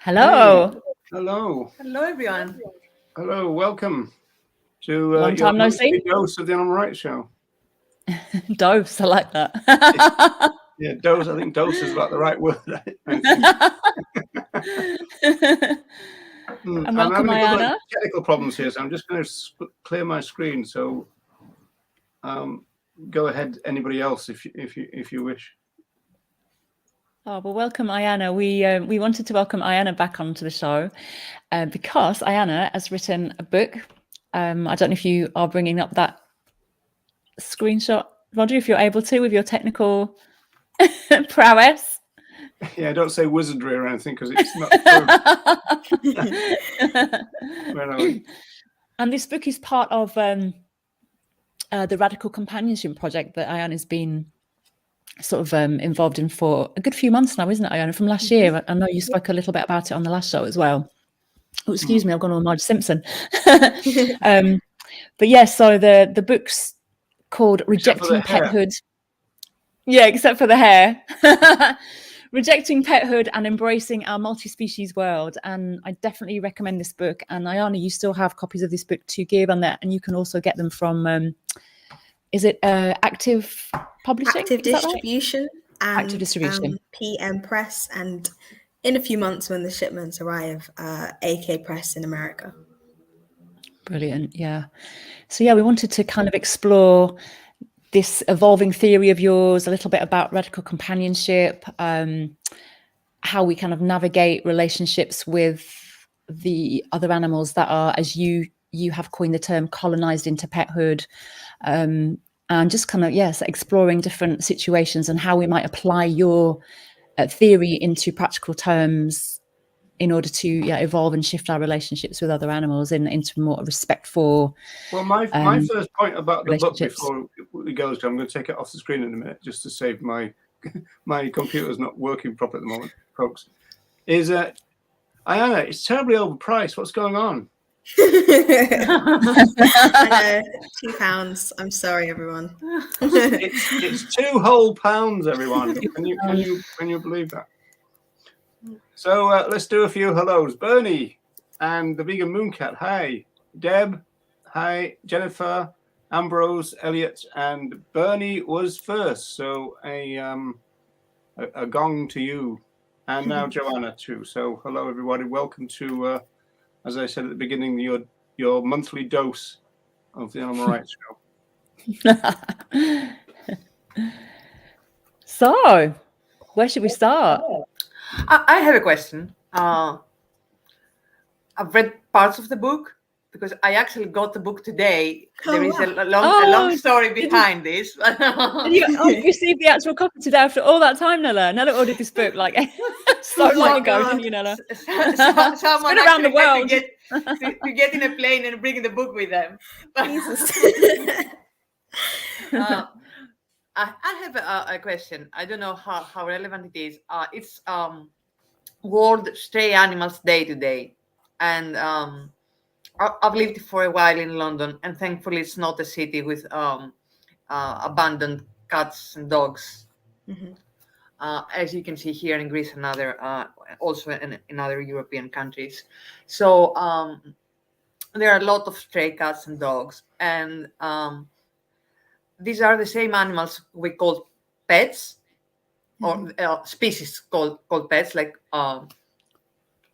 Hello. Hey, hello. Hello, everyone. Hello, welcome to Long your time no see. monthly dose of the Animal Rights Show. Dose, I like that. Yeah, dose. I think dose is about the right word. I think. And I'm welcome, having a couple Aiyana. of technical problems here, so I'm just going to clear my screen. So, go ahead, anybody else, if you wish. Oh, well, welcome, Aiyana. We wanted to welcome Aiyana back onto the show because Aiyana has written a book. I don't know if you are bringing up that screenshot, Roger, if you're able to, with your technical prowess. Yeah, don't say wizardry or anything because it's not true. And this book is part of the Radical Companionship project that Aiyana's been sort of involved in for a good few months now, isn't it, Aiyana? From last year. I know you spoke a little bit about it on the last show as well. Oh, excuse me, I've gone on Marge Simpson. But yeah, so the book's called Rejecting Pethood. Yeah, except for the hair. Rejecting Pethood and Embracing Our Multispecies World. And I definitely recommend this book. And Aiyana, you still have copies of this book to give on that, and you can also get them from is it Active Publishing? Active Distribution. Right? And Active Distribution. PM Press, and in a few months when the shipments arrive, AK Press in America. Brilliant, yeah. So yeah, we wanted to kind of explore this evolving theory of yours, a little bit about radical companionship, how we kind of navigate relationships with the other animals that are, as you have coined the term, colonized into pethood, and just kind of, yes, exploring different situations and how we might apply your theory into practical terms in order to evolve and shift our relationships with other animals into more respect for. Well, my first point about the book before we go, I'm going to take it off the screen in a minute just to save my computer's not working properly at the moment, folks. Is that Aiyana? It's terribly overpriced. What's going on? I know, £2. I'm sorry, everyone. It's 2 whole pounds, everyone. Can you believe that? So let's do a few hellos. Bernie and the vegan mooncat. Hi, Deb. Hi, Jennifer, Ambrose, Elliot, and Bernie was first. So a gong to you, and now Joanna too. So hello, everybody. Welcome to, as I said at the beginning, your monthly dose of the Animal Rights Show. So, where should we start? I have a question. I've read parts of the book because I actually got the book today. There is a long story behind this. Did you receive the actual copy today after all that time, Nella? Nella ordered this book like so long ago, didn't you, Nella? Someone around the world to get in a plane and bring the book with them. I have a question. I don't know how relevant it is. It's World Stray Animals Day today, and I've lived for a while in London, and thankfully it's not a city with abandoned cats and dogs, as you can see here in Greece and also in other European countries. So there are a lot of stray cats and dogs, and these are the same animals we call pets, or species called pets, like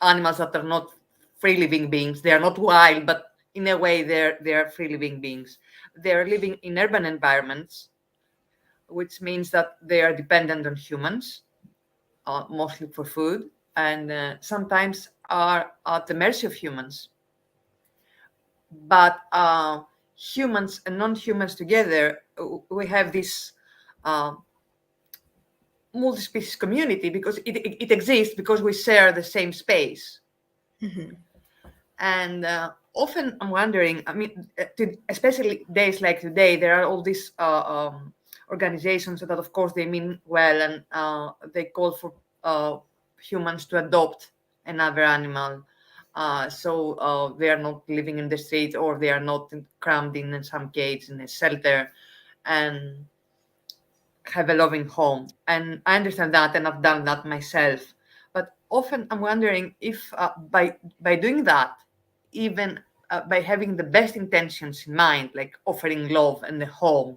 animals that are not free living beings. They are not wild, but in a way they are free living beings. They are living in urban environments, which means that they are dependent on humans, mostly for food, and sometimes are at the mercy of humans. But humans and non-humans together, we have this multi-species community because it exists because we share the same space. And often I'm wondering, I mean, especially days like today, there are all these organizations that, of course, they mean well, and they call for humans to adopt another animal. So they are not living in the streets, or they are not crammed in some cage in a shelter, and have a loving home. And I understand that, and I've done that myself. But often I'm wondering if by doing that, even by having the best intentions in mind, like offering love and the home,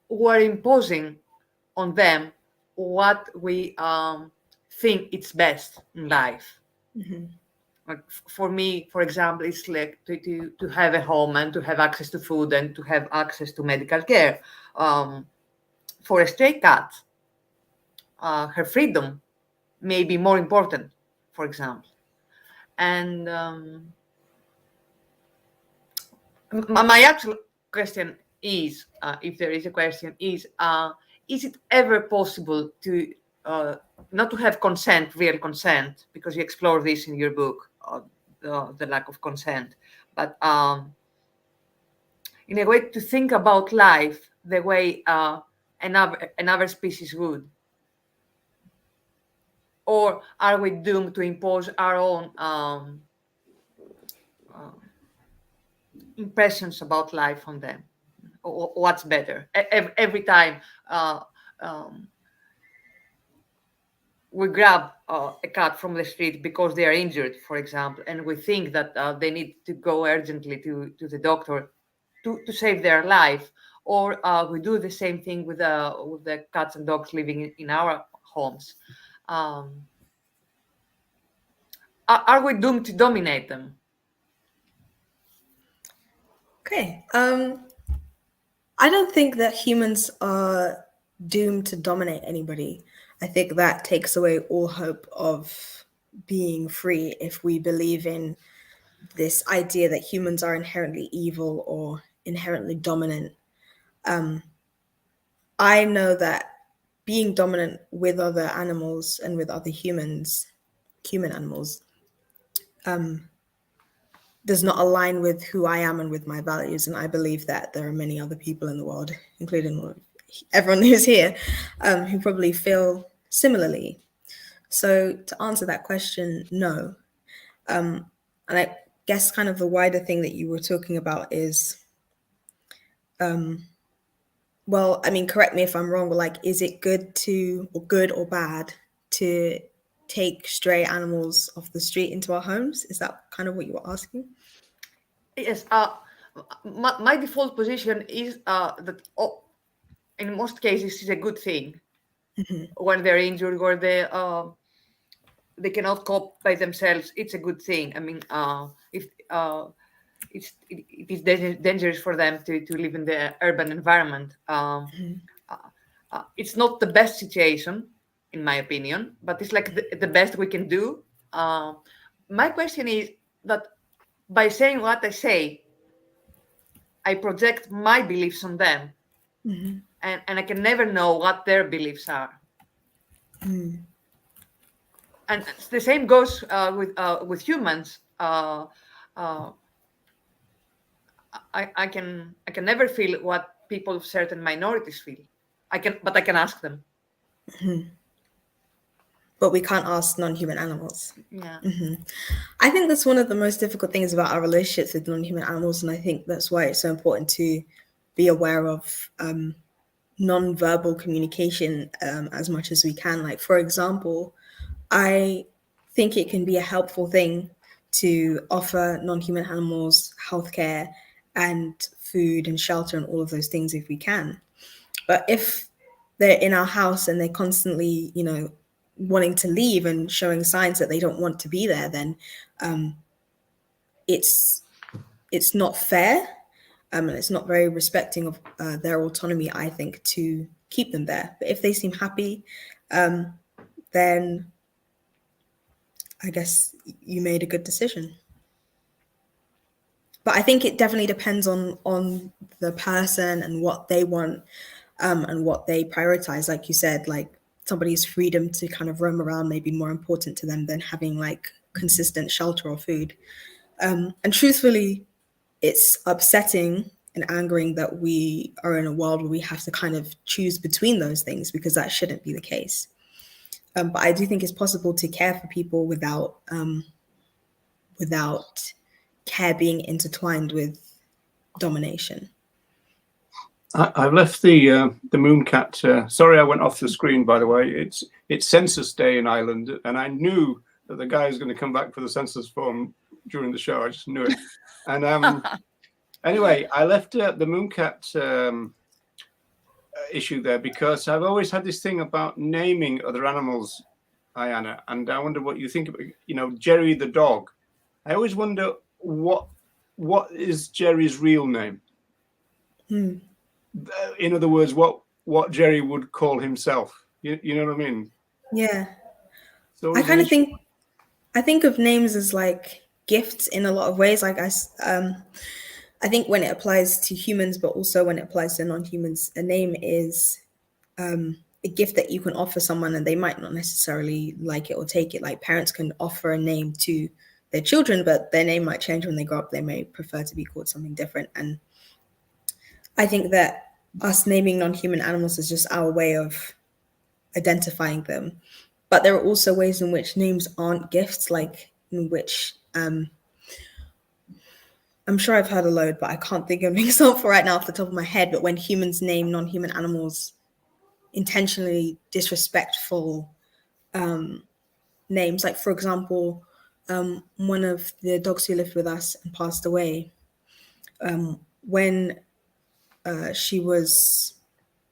we're imposing on them what we think it's best in life. Like for me, for example, it's like to have a home and to have access to food and to have access to medical care. For a stray cat, her freedom may be more important, for example. And my actual question is, if there is a question, is it ever possible to not to have consent, real consent, because you explore this in your book, the lack of consent, but in a way to think about life the way another species would? Or are we doomed to impose our own impressions about life on them? Or what's better? Every time we grab a cat from the street because they are injured, for example, and we think that they need to go urgently to the doctor to save their life, or we do the same thing with the cats and dogs living in our homes. Are we doomed to dominate them? Okay. I don't think that humans are doomed to dominate anybody. I think that takes away all hope of being free if we believe in this idea that humans are inherently evil or inherently dominant. I know that being dominant with other animals and with other humans, human animals, does not align with who I am and with my values. And I believe that there are many other people in the world, including everyone who's here, who probably feel similarly. So to answer that question, no. And I guess kind of the wider thing that you were talking about is, well, I mean, correct me if I'm wrong, but like, is it good or bad to take stray animals off the street into our homes? Is that kind of what you were asking? Yes. My default position is that in most cases it's a good thing. When they're injured or they cannot cope by themselves, it's a good thing. I mean, if it is dangerous for them to live in the urban environment. It's not the best situation, in my opinion, but it's like the best we can do. My question is that by saying what I say, I project my beliefs on them, and I can never know what their beliefs are. And the same goes with humans. I can never feel what people of certain minorities feel. But I can ask them. But we can't ask non-human animals. Yeah. I think that's one of the most difficult things about our relationships with non-human animals, and I think that's why it's so important to be aware of non-verbal communication as much as we can. Like, for example, I think it can be a helpful thing to offer non-human animals healthcare and food and shelter and all of those things if we can. But if they're in our house and they're constantly, wanting to leave and showing signs that they don't want to be there, then it's not fair, and it's not very respecting of their autonomy, I think, to keep them there. But if they seem happy, then I guess you made a good decision. But I think it definitely depends on the person and what they want and what they prioritize. Like you said, like somebody's freedom to kind of roam around may be more important to them than having like consistent shelter or food. And truthfully, it's upsetting and angering that we are in a world where we have to kind of choose between those things, because that shouldn't be the case. But I do think it's possible to care for people without care being intertwined with domination. I've left the mooncat. Sorry, I went off the screen. By the way, it's census day in Ireland, and I knew that the guy was going to come back for the census form during the show. I just knew it. And anyway, I left the mooncat issue there because I've always had this thing about naming other animals, Aiyana, and I wonder what you think about. You know, Jerry the dog. I always wonder what is Jerry's real name. In other words, what Jerry would call himself. You know what I mean? Yeah. So I kind of think of names as like gifts in a lot of ways. Like I think when it applies to humans, but also when it applies to non-humans, a name is a gift that you can offer someone and they might not necessarily like it or take it. Like parents can offer a name to their children, but their name might change when they grow up. They may prefer to be called something different. And I think that us naming non-human animals is just our way of identifying them. But there are also ways in which names aren't gifts, like in which I'm sure I've heard a load, but I can't think of an example right now off the top of my head. But when humans name non-human animals intentionally disrespectful names, like for example, one of the dogs who lived with us and passed away, when she was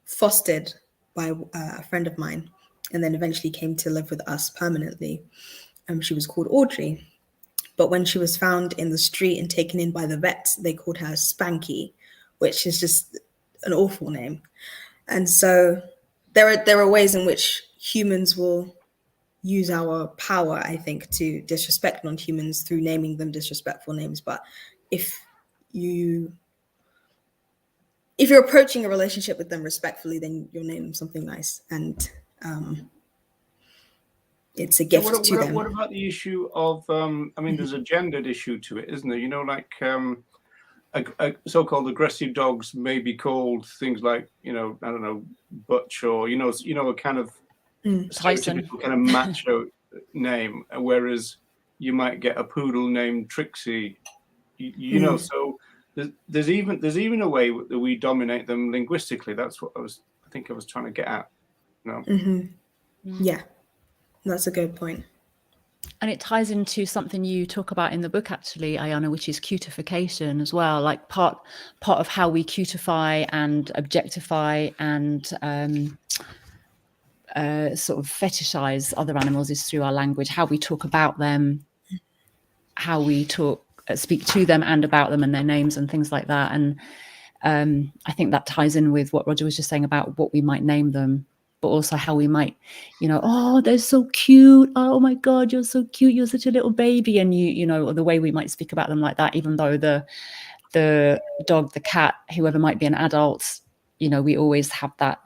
fostered by a friend of mine and then eventually came to live with us permanently. She was called Audrey. But when she was found in the street and taken in by the vets, they called her Spanky, which is just an awful name. And so there are ways in which humans will use our power, I think, to disrespect non-humans through naming them disrespectful names. But if you're approaching a relationship with them respectfully, then you'll name them something nice, and it's a gift to them. What about the issue of? I mean, there's a gendered issue to it, isn't there? You know, like so-called aggressive dogs may be called things like, you know, I don't know, butch, or you know, a kind of stereotypical kind of macho name, whereas you might get a poodle named Trixie. You know, so. There's even a way that we dominate them linguistically. That's what I think I was trying to get at. No. Yeah, that's a good point. And it ties into something you talk about in the book, actually, Aiyana, which is cutification as well. Like part of how we cutify and objectify and sort of fetishize other animals is through our language, how we talk about them, how we speak to them and about them and their names and things like that. And I think that ties in with what Roger was just saying about what we might name them, but also how we might, you know, oh, they're so cute. Oh my God, you're so cute. You're such a little baby. And you know, or the way we might speak about them like that, even though the dog, the cat, whoever might be an adult, you know, we always have that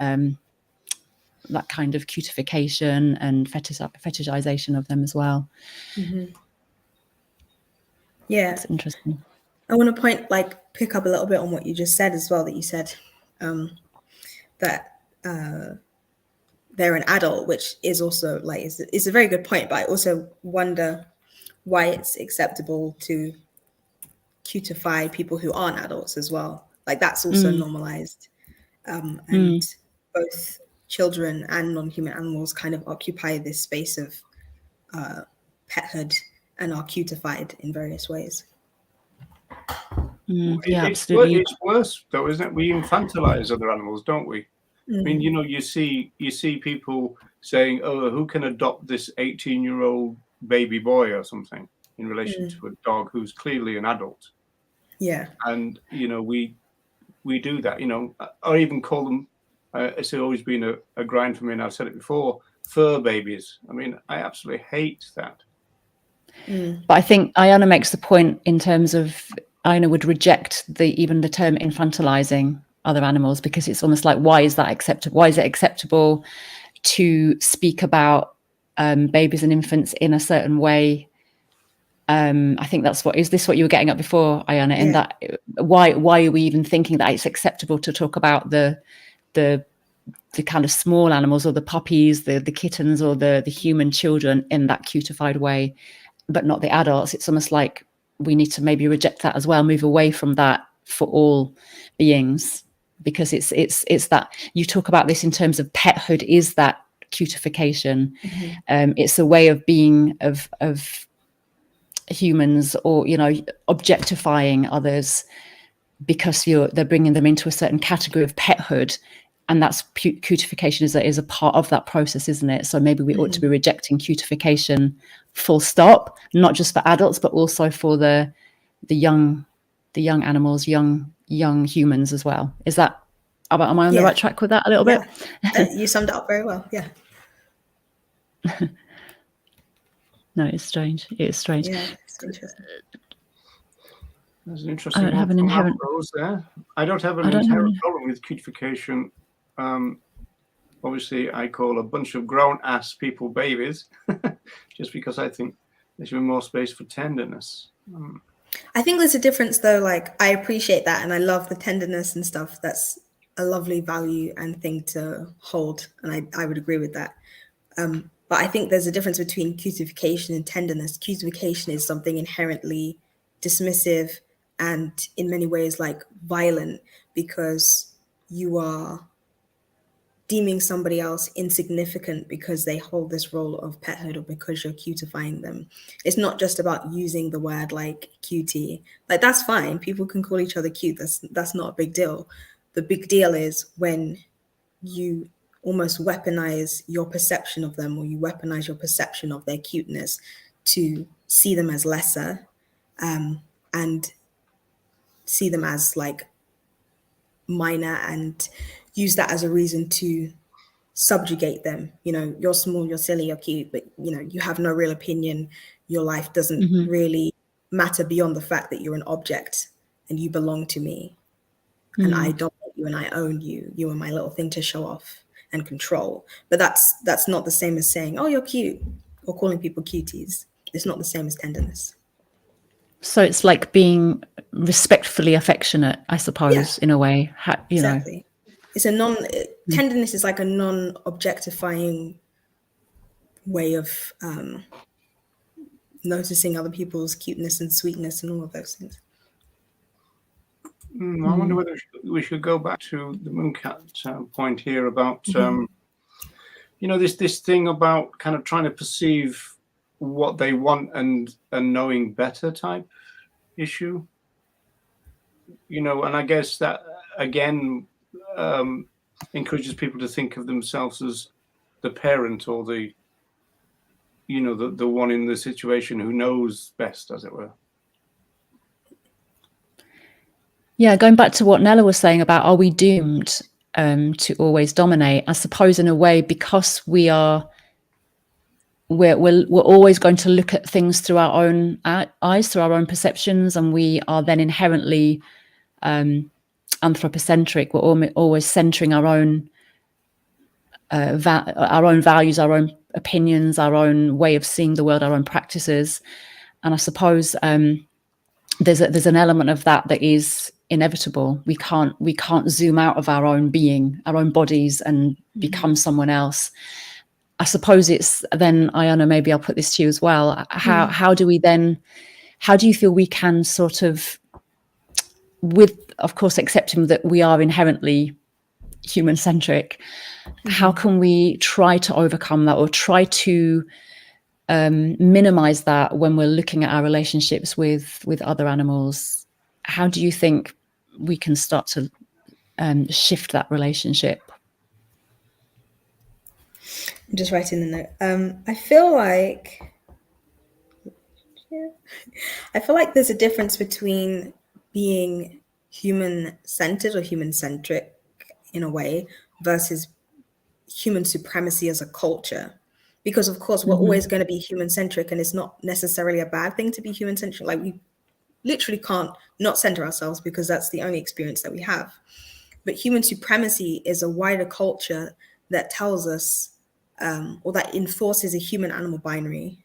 that kind of cutification and fetishization of them as well. Yeah, it's interesting. I want to pick up a little bit on what you just said as well, that you said that they're an adult, which is also like, is a very good point, but I also wonder why it's acceptable to cutify people who aren't adults as well. Like that's also normalized. And both children and non-human animals kind of occupy this space of pethood and are cutified in various ways. Yeah, absolutely. It's worse though, isn't it? We infantilize other animals, don't we? I mean, you know, you see people saying, "Oh, who can adopt this 18-year-old baby boy or something?" in relation to a dog who's clearly an adult. Yeah, and you know, we do that. You know, or even call them. It's always been a grind for me, and I've said it before. Fur babies. I mean, I absolutely hate that. But I think Aiyana makes the point in terms of Aiyana would reject even the term infantilizing other animals, because it's almost like, why is that acceptable? Why is it acceptable to speak about babies and infants in a certain way? I think is this what you were getting at before, Aiyana? In that, why are we even thinking that it's acceptable to talk about the kind of small animals, or the puppies, the kittens, or the human children in that cutified way, but not the adults? It's almost like we need to maybe reject that as well, move away from that for all beings. because it's that you talk about this in terms of pethood is that cutification. It's a way of being of humans, or objectifying others because they're bringing them into a certain category of pethood, and that's cutification is a part of that process, isn't it? So maybe we ought to be rejecting cutification full stop, not just for adults but also for the young animals, young humans as well. Is that, am I on the right track with that a little bit? You summed it up very well. Yeah. No, it's strange. It is strange. Yeah, it's interesting. There's an interesting I don't have an inherent. There. I don't have an inherent problem with cutification. Obviously, I call a bunch of grown-ass people babies, just because I think there should be more space for tenderness. I think there's a difference, though. Like, I appreciate that, and I love the tenderness and stuff. That's a lovely value and thing to hold, and I would agree with that. But I think there's a difference between cutification and tenderness. Cutification is something inherently dismissive and in many ways like violent, because you are deeming somebody else insignificant because they hold this role of pethood or because you're cutifying them. It's not just about using the word like cutie. Like, that's fine. People can call each other cute. That's not a big deal. The big deal is when you almost weaponize your perception of them, or you weaponize your perception of their cuteness to see them as lesser, and see them as like minor, and use that as a reason to subjugate them. You're small, you're silly, you're cute, but you have no real opinion. Your life doesn't really matter beyond the fact that you're an object and you belong to me, and I dominate you and I own you. You are my little thing to show off and control. But that's not the same as saying, oh, you're cute, or calling people cuties. It's not the same as tenderness. So it's like being respectfully affectionate, I suppose, in a way. Exactly. It's tenderness is like a non-objectifying way of noticing other people's cuteness and sweetness and all of those things. I wonder whether we should go back to the Mooncat point here about, this thing about kind of trying to perceive what they want and knowing better type issue. And I guess that, again, encourages people to think of themselves as the parent, or the one in the situation who knows best, as it were. Yeah, going back to what Nella was saying about, are we doomed to always dominate? I suppose in a way, because we're always going to look at things through our own eyes, through our own perceptions, and we are then inherently anthropocentric. We're always centering our own values, our own opinions, our own way of seeing the world, our own practices. And I suppose there's an element of that is inevitable. We can't zoom out of our own being, our own bodies, and become someone else. I suppose it's then, Aiyana, maybe I'll put this to you as well. How do you feel we can sort of, with of course accepting that we are inherently human centric, how can we try to overcome that, or try to minimize that when we're looking at our relationships with other animals? How do you think we can start to shift that relationship? I'm just writing the note. I feel like there's a difference between being human-centered or human-centric in a way versus human supremacy as a culture. Because of course we're always going to be human-centric, and it's not necessarily a bad thing to be human-centric. Like, we literally can't not center ourselves, because that's the only experience that we have. But human supremacy is a wider culture that tells us, or that enforces a human-animal binary,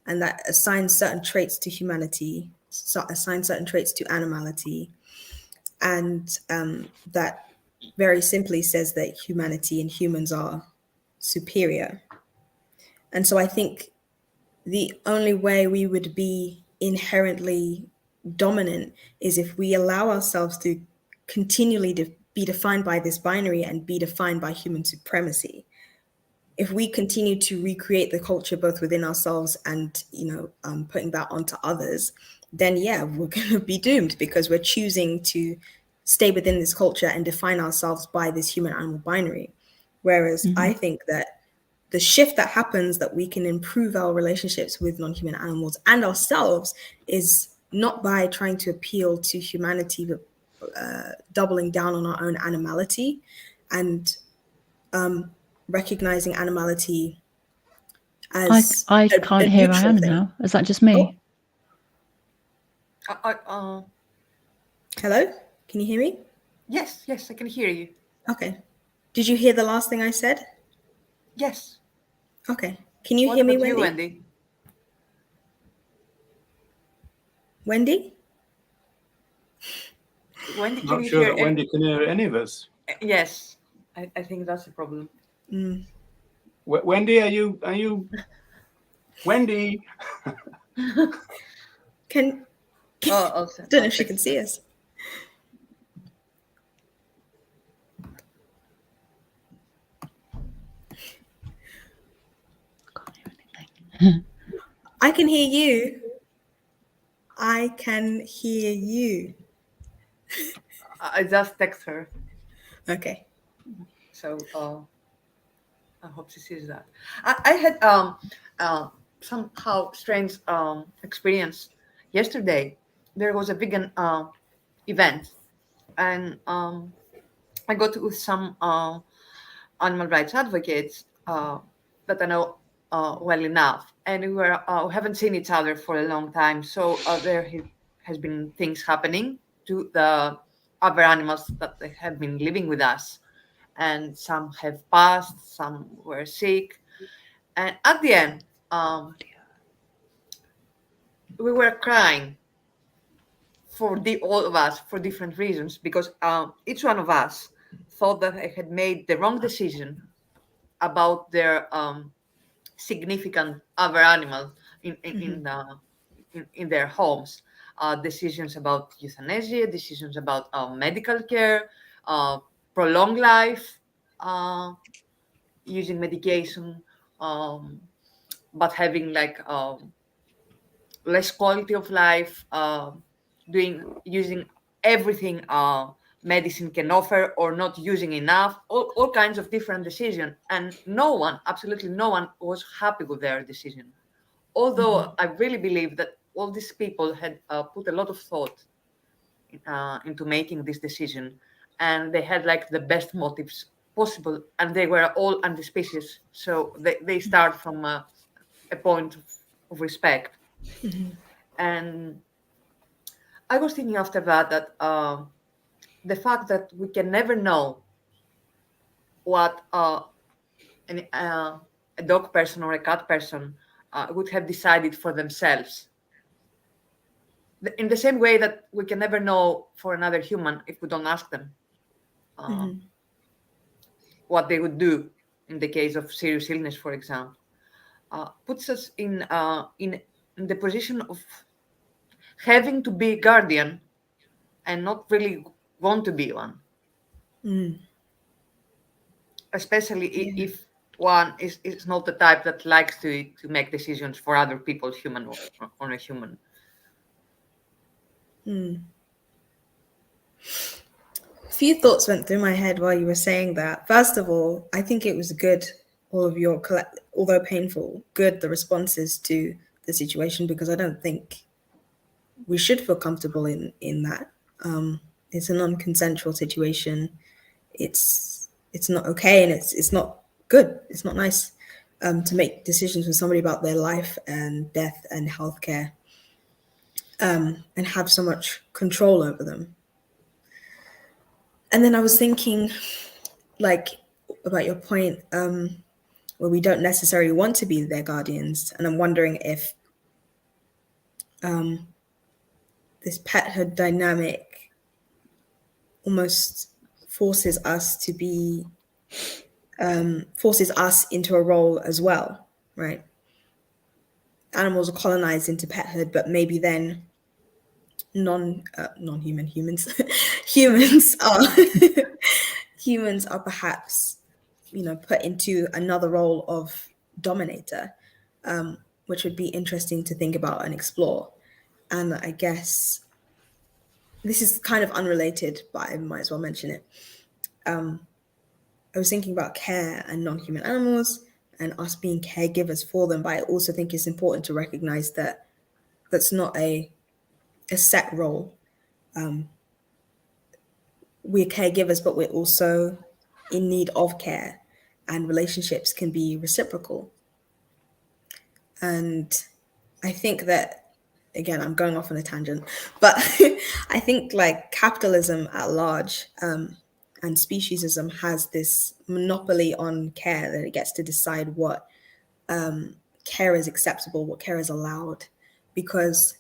and that assigns certain traits to humanity, assigns certain traits to animality, and that very simply says that humanity and humans are superior. And so I think the only way we would be inherently dominant is if we allow ourselves to continually be defined by this binary and be defined by human supremacy. If we continue to recreate the culture both within ourselves and, putting that onto others, then yeah, we're going to be doomed, because we're choosing to stay within this culture and define ourselves by this human animal binary. Whereas I think that the shift that happens, that we can improve our relationships with non-human animals and ourselves, is not by trying to appeal to humanity, but doubling down on our own animality and recognizing animality as I can't hear Aiyana now. Is that just me? Hello? Can you hear me? Yes, I can hear you. Okay. Did you hear the last thing I said? Yes. Okay. Can you What hear me, about Wendy? you, Wendy? Wendy, can Not you sure hear that Wendy can hear any of us. Yes, I think that's the problem. Wendy, are you? Wendy. Can Oh, I don't know if she can see us. I can hear you. I can hear you. I just text her, Okay. so I hope she sees that. I had somehow strange experience yesterday. There was a vegan event, and I got with some animal rights advocates that I know well enough, and we haven't seen each other for a long time. So there has been things happening to the other animals that they have been living with us, and some have passed, some were sick, and at the end, we were crying for all of us for different reasons, because each one of us thought that I had made the wrong decision about their significant other animals in their homes. Decisions about euthanasia, decisions about medical care, prolonged life, using medication, but having less quality of life, using everything medicine can offer, or not using enough, all kinds of different decisions. And absolutely no one was happy with their decision. Although I really believe that all these people had put a lot of thought into making this decision, and they had the best motives possible, and they were all anti-species. So they start from a point of respect. And I was thinking after that the fact that we can never know what a dog person or a cat person would have decided for themselves. In the same way that we can never know for another human if we don't ask them what they would do in the case of serious illness, for example, puts us in the position of having to be guardian and not really want to be one. Especially if one is not the type that likes to make decisions for other people, human or a human. A few thoughts went through my head while you were saying that. First of all, I think it was good, all of your, although painful, good the responses to the situation, because I don't think we should feel comfortable in that. It's a non-consensual situation. It's not okay, and it's not good. It's not nice to make decisions with somebody about their life and death and healthcare, and have so much control over them. And then I was thinking, about your point, where we don't necessarily want to be their guardians, and I'm wondering if this pethood dynamic almost forces us into a role as well, right? Animals are colonized into pethood, but maybe then non-human humans humans are humans are perhaps, put into another role of dominator, which would be interesting to think about and explore. And I guess this is kind of unrelated, but I might as well mention it. I was thinking about care and non-human animals and us being caregivers for them, but I also think it's important to recognize that that's not a set role. We're caregivers, but we're also in need of care, and relationships can be reciprocal. And I think that, again, I'm going off on a tangent, but I think like capitalism at large and speciesism has this monopoly on care, that it gets to decide what care is acceptable, what care is allowed, because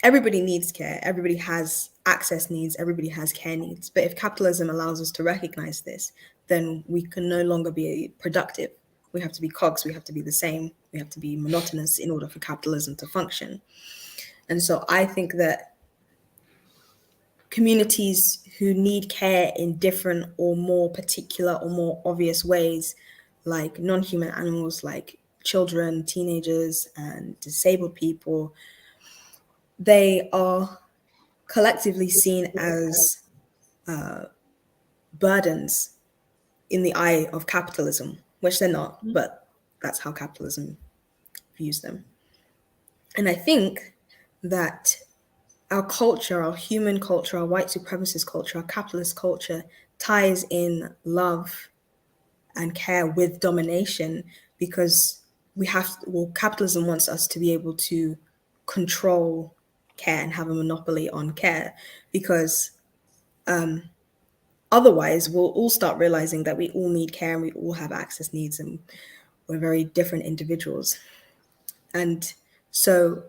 everybody needs care, everybody has access needs, everybody has care needs. But if capitalism allows us to recognize this, then we can no longer be productive. We have to be cogs, we have to be the same, we have to be monotonous in order for capitalism to function. And so I think that communities who need care in different or more particular or more obvious ways, like non-human animals, like children, teenagers, and disabled people, they are collectively seen as burdens in the eye of capitalism, which they're not, but that's how capitalism views them. And I think that our culture, our human culture, our white supremacist culture, our capitalist culture ties in love and care with domination, because capitalism wants us to be able to control care and have a monopoly on care, because otherwise we'll all start realizing that we all need care and we all have access needs and we're very different individuals. And so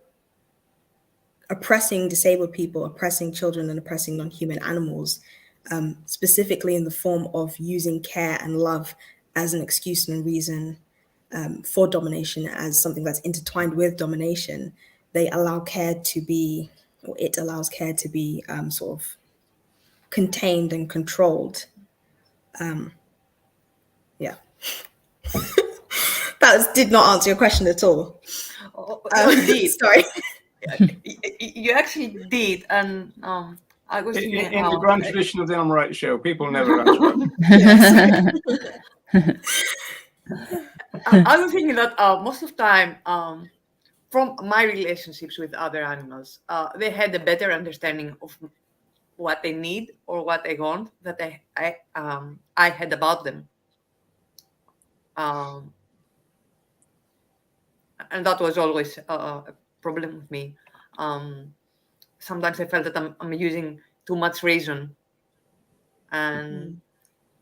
oppressing disabled people, oppressing children, and oppressing non-human animals, specifically in the form of using care and love as an excuse and reason for domination, as something that's intertwined with domination, it allows care to be sort of contained and controlled. Yeah. Did not answer your question at all. Indeed. Sorry. You actually did, and I was In thinking the grand tradition of the I'm Right show, people never answer. I was thinking that most of the time, from my relationships with other animals, they had a better understanding of what they need or what they want that I had about them. And that was always a problem with me. Sometimes I felt that I'm using too much reason, and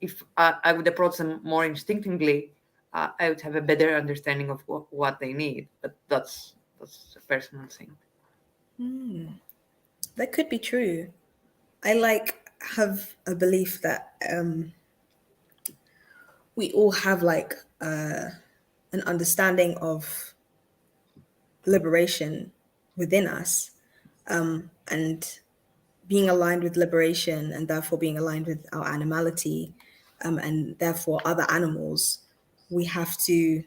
if I would approach them more instinctively, I would have a better understanding of what they need. But that's a personal thing. That could be true. I have a belief that we all have an understanding of liberation within us, and being aligned with liberation, and therefore being aligned with our animality, and therefore other animals, we have to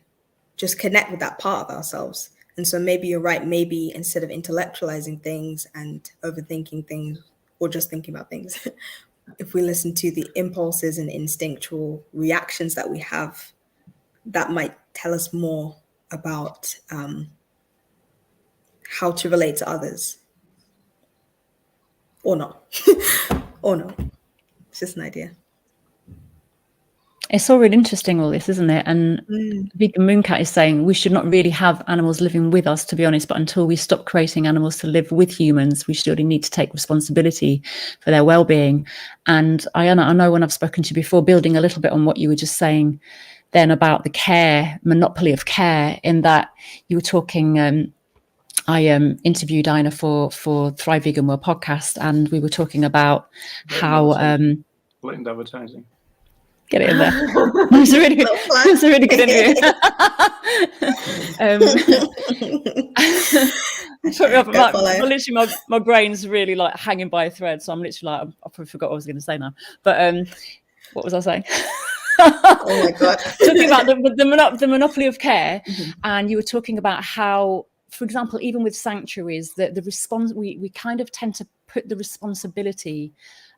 just connect with that part of ourselves. And so maybe you're right, maybe instead of intellectualizing things and overthinking things or just thinking about things, if we listen to the impulses and instinctual reactions that we have, that might tell us more about how to relate to others. Or not. Or not. It's just an idea. It's all really interesting, all this, isn't it? And Vegan Mooncat is saying we should not really have animals living with us, to be honest, but until we stop creating animals to live with humans, we surely need to take responsibility for their well-being. And Aiyana, I know when I've spoken to you before, building a little bit on what you were just saying then about the care, monopoly of care, in that you were talking, I interviewed Aiyana for Thrive Vegan World podcast, and we were talking about how... blatant advertising. Get it in there. It was a really good interview. Literally, my brain's really like hanging by a thread. So I'm literally like, I probably forgot what I was going to say now. But what was I saying? Oh my God. Talking about the monopoly of care, and you were talking about how, for example, even with sanctuaries, the response, we kind of tend to put the responsibility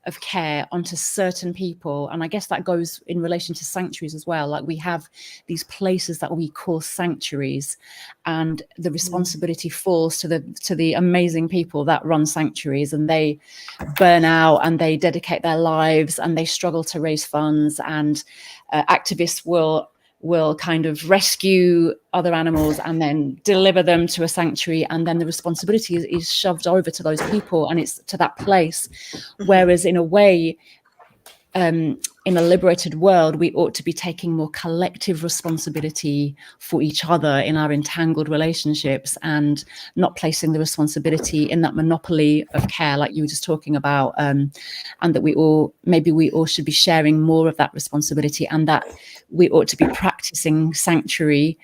of care onto certain people, and I guess that goes in relation to sanctuaries as well. Like, we have these places that we call sanctuaries, and the responsibility falls to the amazing people that run sanctuaries, and they burn out and they dedicate their lives and they struggle to raise funds, and activists will kind of rescue other animals and then deliver them to a sanctuary, and then the responsibility is shoved over to those people, and it's to that place. Whereas in a way, in a liberated world, we ought to be taking more collective responsibility for each other in our entangled relationships, and not placing the responsibility in that monopoly of care, like you were just talking about, and that we all should be sharing more of that responsibility, and that we ought to be practicing sanctuary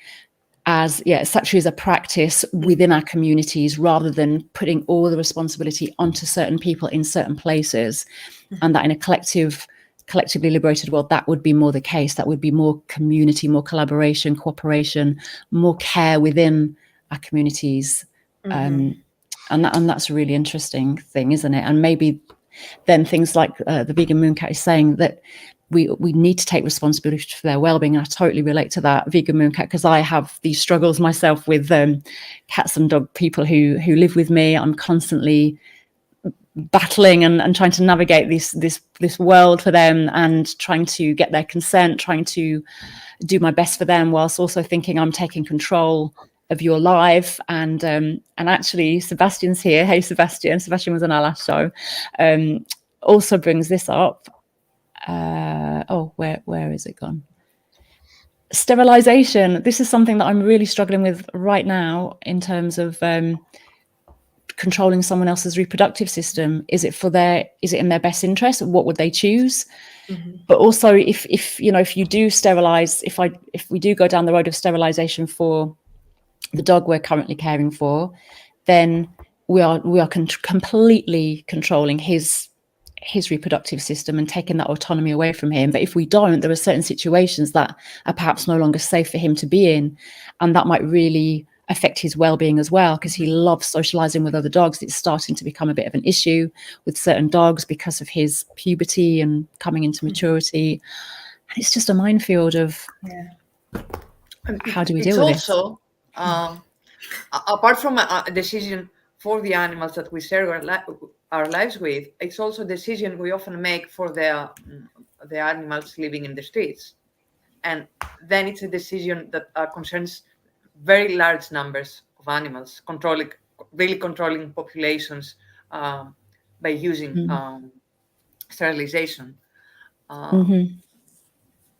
as a practice within our communities, rather than putting all the responsibility onto certain people in certain places, and that in a collectively liberated world, that would be more the case. That would be more community, more collaboration, cooperation, more care within our communities. And that's a really interesting thing, isn't it? And maybe then things like the vegan mooncat is saying, that we need to take responsibility for their well-being. And I totally relate to that, vegan mooncat, because I have these struggles myself with cats and dog people who live with me. I'm constantly battling and trying to navigate this world for them, and trying to get their consent, trying to do my best for them, whilst also thinking I'm taking control of your life. And actually, Sebastian's here. Hey, Sebastian was on our last show. Also brings this up. Where is it gone? Sterilization. This is something that I'm really struggling with right now in terms of controlling someone else's reproductive system. Is it in their best interest? What would they choose? But also, if you do sterilize, if we do go down the road of sterilization for the dog we're currently caring for, then we are completely controlling his reproductive system and taking that autonomy away from him. But if we don't, there are certain situations that are perhaps no longer safe for him to be in, and that might really affect his well-being as well, because he loves socializing with other dogs. It's starting to become a bit of an issue with certain dogs because of his puberty and coming into maturity, and it's just a minefield of how do we deal with it. Also, apart from a decision for the animals that we share our lives with, it's also a decision we often make for the animals living in the streets, and then it's a decision that concerns very large numbers of animals, controlling populations by using sterilization. And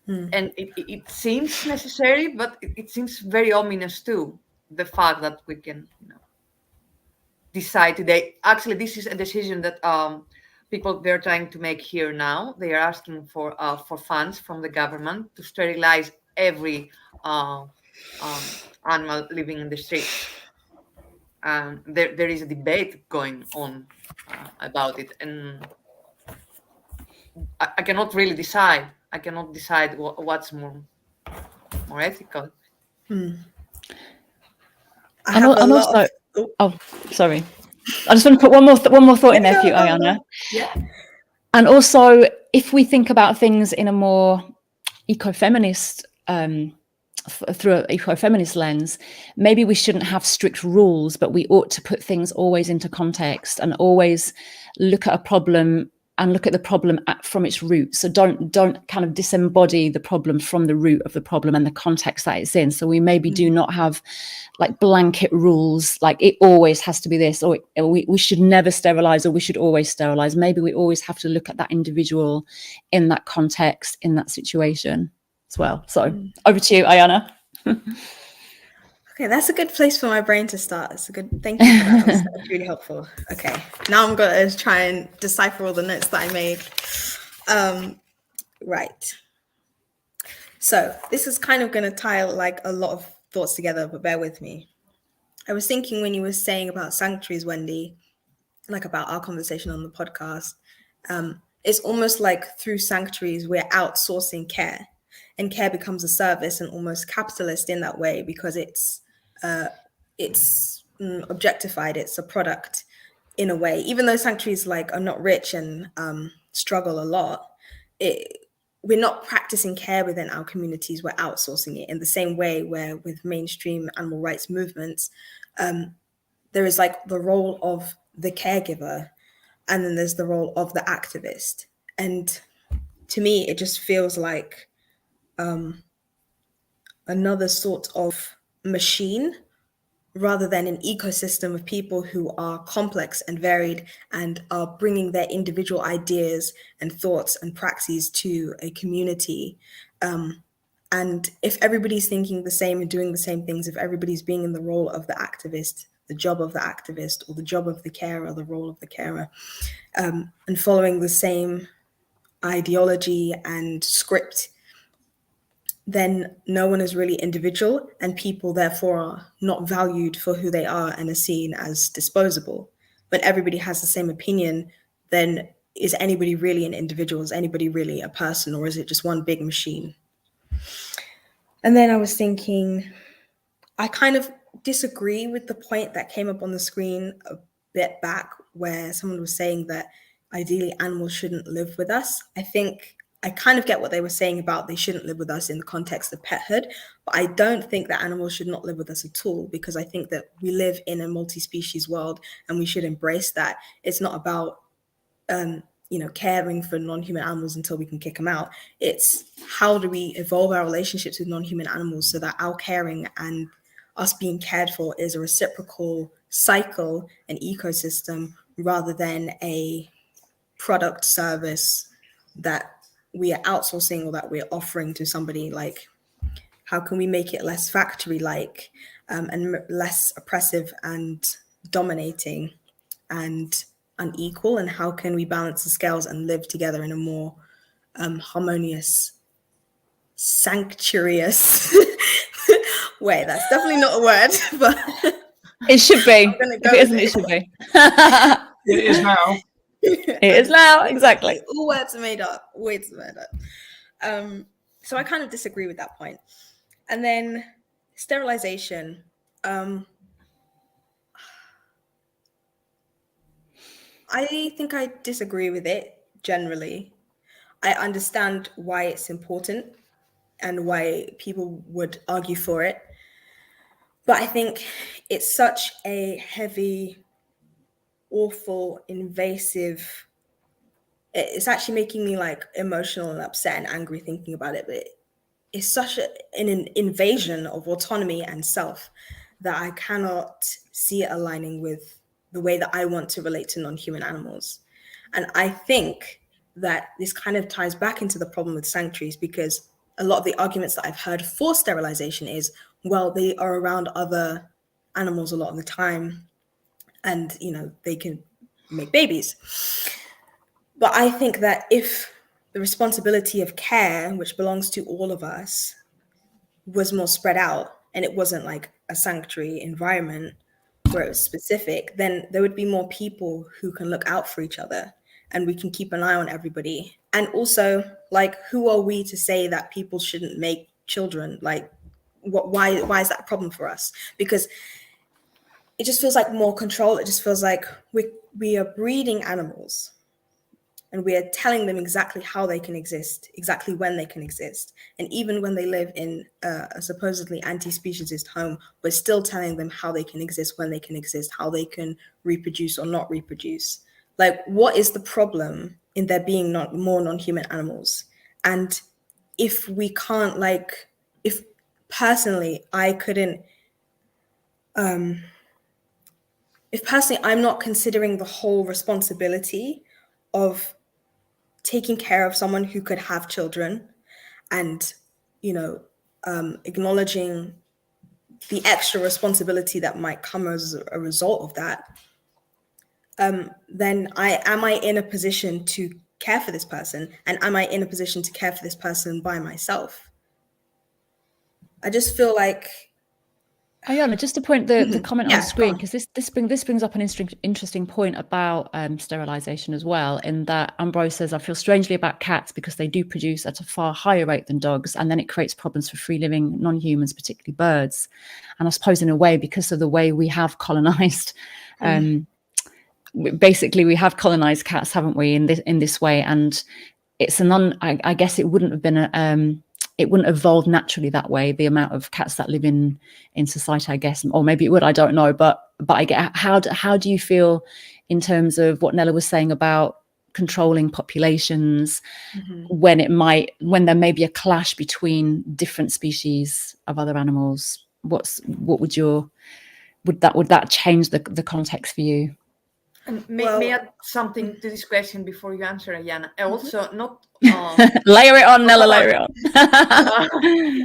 it seems necessary, but it seems very ominous too, the fact that we can decide today. Actually, this is a decision that they're trying to make here now. They are asking for funds from the government to sterilize every animal living in the streets. There is a debate going on about it, and I cannot really decide. I cannot decide what's more ethical. Sorry. I just want to put one more thought in there for you, Aiyana. Yeah. And also, if we think about things in a more ecofeminist through an ecofeminist lens, maybe we shouldn't have strict rules, but we ought to put things always into context and always look at a problem and look at the problem from its root. So don't kind of disembody the problem from the root of the problem and the context that it's in. So we maybe do not have like blanket rules, like it always has to be this, or we should never sterilize, or we should always sterilize. Maybe we always have to look at that individual in that context, in that situation as well. So over to you, Aiyana. Okay, that's a good place for my brain to start. That's a good, thank you for that. That's really helpful. Okay, now I'm going to try and decipher all the notes that I made. Right. So this is kind of going to tie like a lot of thoughts together, but bear with me. I was thinking when you were saying about sanctuaries, Wendy, like about our conversation on the podcast, it's almost like through sanctuaries, we're outsourcing care, and care becomes a service and almost capitalist in that way, because it's objectified. It's a product in a way, even though sanctuaries like are not rich and struggle a lot. We're not practicing care within our communities. We're outsourcing it in the same way where with mainstream animal rights movements, there is like the role of the caregiver, and then there's the role of the activist. And to me, it just feels like another sort of machine rather than an ecosystem of people who are complex and varied and are bringing their individual ideas and thoughts and praxis to a community. And if everybody's thinking the same and doing the same things, if everybody's being in the role of the activist, the job of the activist, or the job of the carer, the role of the carer, and following the same ideology and script, then no one is really individual, and people therefore are not valued for who they are and are seen as disposable. When everybody has the same opinion, then is anybody really an individual? Is anybody really a person, or is it just one big machine? And then I was thinking, I kind of disagree with the point that came up on the screen a bit back, where someone was saying that ideally animals shouldn't live with us. I think I kind of get what they were saying about they shouldn't live with us in the context of pethood, but I don't think that animals should not live with us at all, because I think that we live in a multi-species world and we should embrace that. It's not about caring for non-human animals until we can kick them out. It's how do we evolve our relationships with non-human animals so that our caring and us being cared for is a reciprocal cycle and ecosystem, rather than a product service that we are outsourcing or that we're offering to somebody. Like, how can we make it less factory-like and less oppressive and dominating and unequal? And how can we balance the scales and live together in a more harmonious, sanctuarious way? That's definitely not a word, but it should be. If it isn't, it should be. It is now. It is now, exactly. All words are made up. Words are made up. So I kind of disagree with that point. And then sterilization. I think I disagree with it generally. I understand why it's important and why people would argue for it. But I think it's such a heavy, awful, invasive, it's actually making me like emotional and upset and angry thinking about it. But it's such an invasion of autonomy and self that I cannot see it aligning with the way that I want to relate to non-human animals. And I think that this kind of ties back into the problem with sanctuaries, because a lot of the arguments that I've heard for sterilization is, well, they are around other animals a lot of the time and, they can make babies. But I think that if the responsibility of care, which belongs to all of us, was more spread out and it wasn't like a sanctuary environment where it was specific, then there would be more people who can look out for each other and we can keep an eye on everybody. And also, like, who are we to say that people shouldn't make children? Like, why is that a problem for us? Because it just feels like more control. It just feels like we are breeding animals and we are telling them exactly how they can exist, exactly when they can exist. And even when they live in a supposedly anti-speciesist home, we're still telling them how they can exist, when they can exist, how they can reproduce or not reproduce. Like, what is the problem in there being more non-human animals? And if we can't, like, if personally I couldn't, if personally I'm not considering the whole responsibility of taking care of someone who could have children and, acknowledging the extra responsibility that might come as a result of that, then am I in a position to care for this person? And am I in a position to care for this person by myself? I just feel like, Aiyana, just to point the comment on Yeah, the screen, go on. because this brings up an interesting point about sterilization as well, in that Ambrose says, I feel strangely about cats because they do produce at a far higher rate than dogs, and then it creates problems for free-living non-humans, particularly birds. And I suppose in a way, because of the way we have colonized, basically we have colonized cats, haven't we, in this way, and it's I guess it wouldn't have been it wouldn't evolve naturally that way, the amount of cats that live in society, I guess, or maybe it would, I don't know. But I get, how do you feel in terms of what Nella was saying about controlling populations, when there may be a clash between different species of other animals? Would that change the context for you? And may I add something to this question before you answer, Aiyana? Also, not layer it on, Nella, layer it on.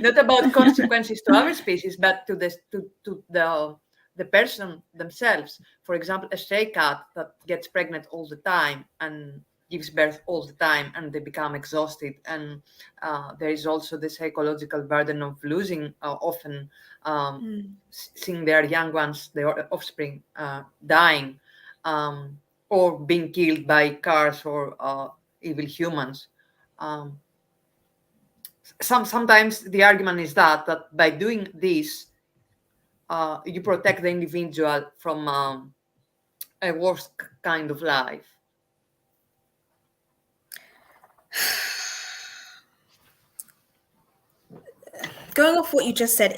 Not about consequences to our species, but to the person themselves. For example, a stray cat that gets pregnant all the time and gives birth all the time, and they become exhausted. And there is also the psychological burden of losing, often seeing their young ones, their offspring, dying. Or being killed by cars or evil humans. Sometimes the argument is that by doing this, you protect the individual from a worse kind of life. Going off what you just said,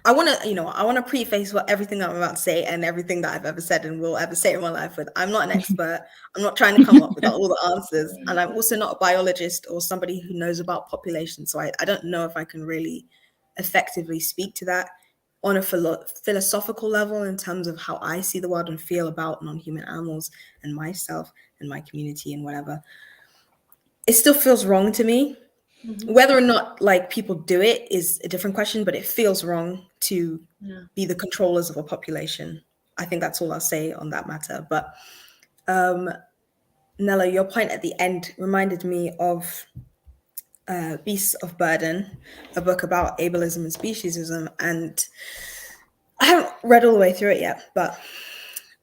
I want to preface everything that I'm about to say and everything that I've ever said and will ever say in my life with. I'm not an expert. I'm not trying to come up with all the answers. And I'm also not a biologist or somebody who knows about population. So I don't know if I can really effectively speak to that on a philosophical level in terms of how I see the world and feel about non-human animals and myself and my community and whatever. It still feels wrong to me. Whether or not like people do it is a different question, but it feels wrong to be the controllers of a population. I think that's all I'll say on that matter. But Nella, your point at the end reminded me of Beasts of Burden, a book about ableism and speciesism. And I haven't read all the way through it yet, but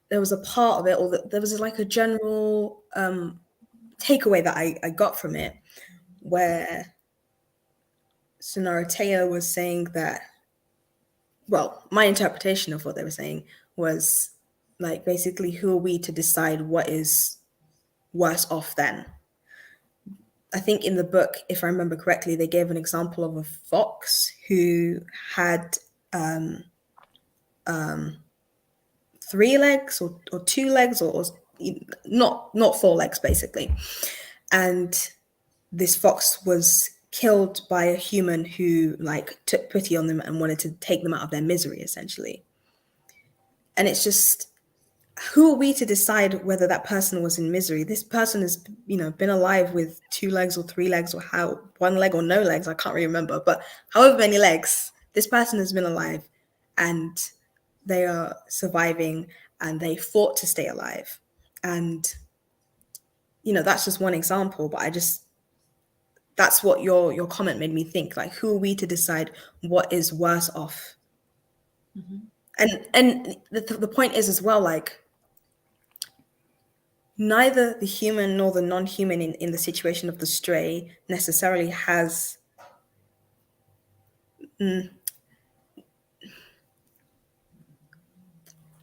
there was a part of it, or there was like a general takeaway that I got from it, where Sonora Taylor was saying that, well, my interpretation of what they were saying was like, basically, who are we to decide what is worse off then? I think in the book, if I remember correctly, they gave an example of a fox who had 3 legs or 2 legs or not 4 legs, basically. And this fox was killed by a human who like took pity on them and wanted to take them out of their misery, essentially. And it's just, who are we to decide whether that person was in misery? This person has, been alive with 2 legs or 3 legs or 1 leg or no legs. I can't really remember, but however many legs, this person has been alive and they are surviving and they fought to stay alive. And, that's just one example, but that's what your comment made me think. Like, who are we to decide what is worse off? And the point is as well, like, neither the human nor the non-human in the situation of the stray necessarily has let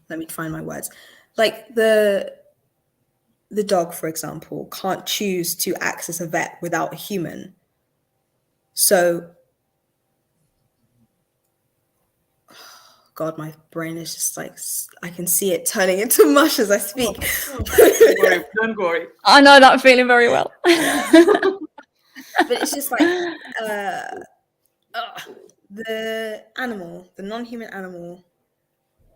me find my words. Like the dog, for example, can't choose to access a vet without a human. So, God, my brain is just like, I can see it turning into mush as I speak. Don't worry. I know that feeling very well. But it's just like the non-human animal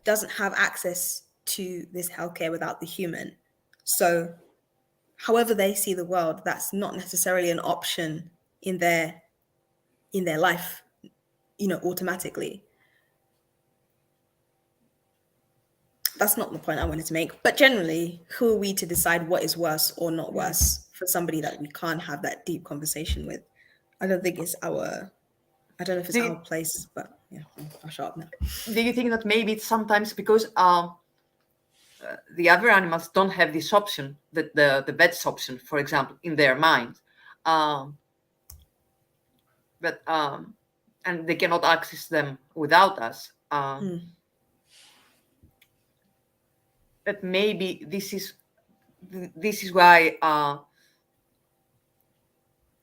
doesn't have access to this healthcare without the human. So however they see the world, that's not necessarily an option in their life, automatically. That's not the point I wanted to make. But generally, who are we to decide what is worse or not worse for somebody that we can't have that deep conversation with? I don't think it's our I don't know if it's our place, but yeah, I'll shut up now. Do you think that maybe it's sometimes because the other animals don't have this option, that the vet's option, for example, in their mind, but and they cannot access them without us. But maybe this is why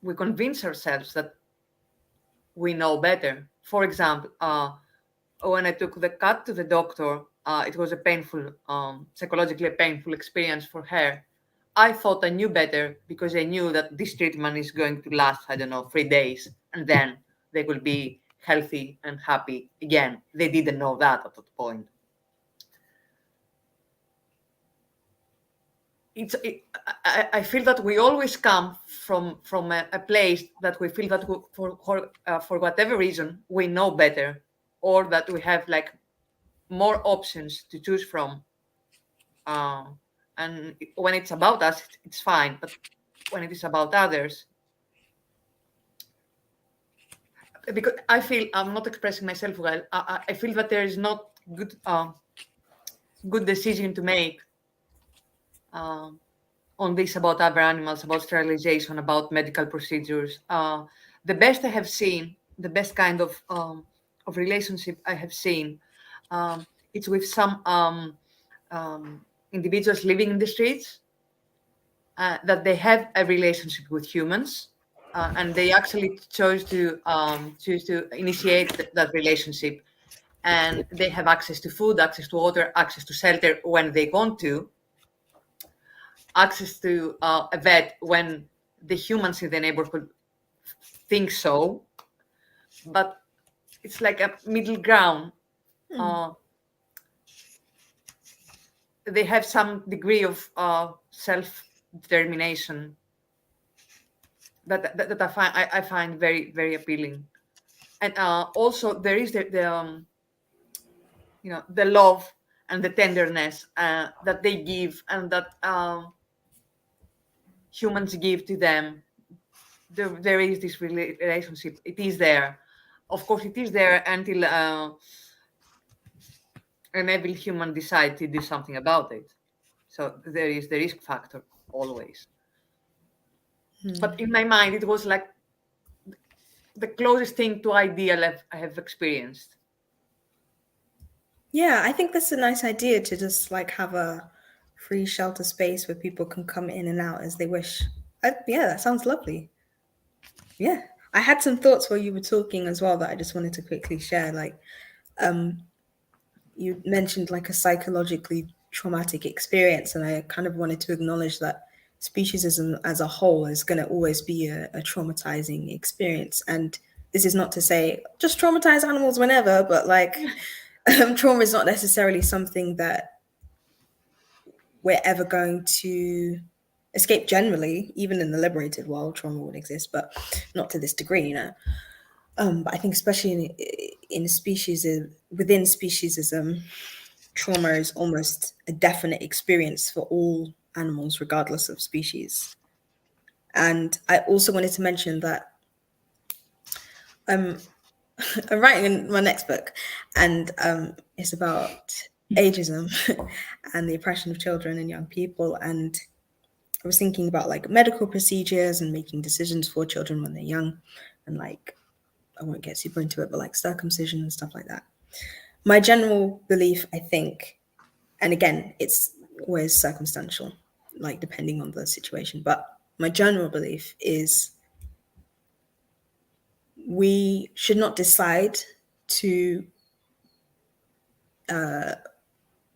we convince ourselves that we know better. For example, when I took the cat to the doctor, it was a painful, psychologically painful experience for her. I thought I knew better because I knew that this treatment is going to last, I don't know, 3 days, and then they will be healthy and happy again. They didn't know that at that point. I feel that we always come from a place that we feel that for whatever reason we know better, or that we have like more options to choose from. And when it's about us, it's fine. But when it is about others, because I feel I'm not expressing myself well, I feel that there is not good decision to make on this about other animals, about sterilization, about medical procedures. The best I have seen, the best kind of relationship I have seen, it's with some individuals living in the streets, that they have a relationship with humans, and they actually choose to initiate that relationship, and they have access to food, access to water, access to shelter when they want to, access to a vet when the humans in the neighborhood think so. But it's like a middle ground. They have some degree of self-determination that I find very, very appealing. And also there is the love and the tenderness that they give, and that humans give to them. There is this relationship. It is there. Of course, it is there until an evil human decides to do something about it. So there is the risk factor always. But in my mind, it was like the closest thing to ideal I have experienced. Yeah, I think that's a nice idea, to just like have a free shelter space where people can come in and out as they wish. Yeah, that sounds lovely. Yeah, I had some thoughts while you were talking as well that I just wanted to quickly share. Like, you mentioned like a psychologically traumatic experience, and I kind of wanted to acknowledge that speciesism as a whole is going to always be a traumatizing experience. And this is not to say just traumatize animals whenever, but like trauma is not necessarily something that we're ever going to escape generally. Even in the liberated world, trauma would exist, but not to this degree, But I think especially in within speciesism, trauma is almost a definite experience for all animals, regardless of species. And I also wanted to mention that I'm writing in my next book, and it's about ageism and the oppression of children and young people. And I was thinking about like medical procedures and making decisions for children when they're young, and like, I won't get super into it, but like circumcision and stuff like that. My general belief, I think, and again, it's always circumstantial, like depending on the situation, but my general belief is we should not decide to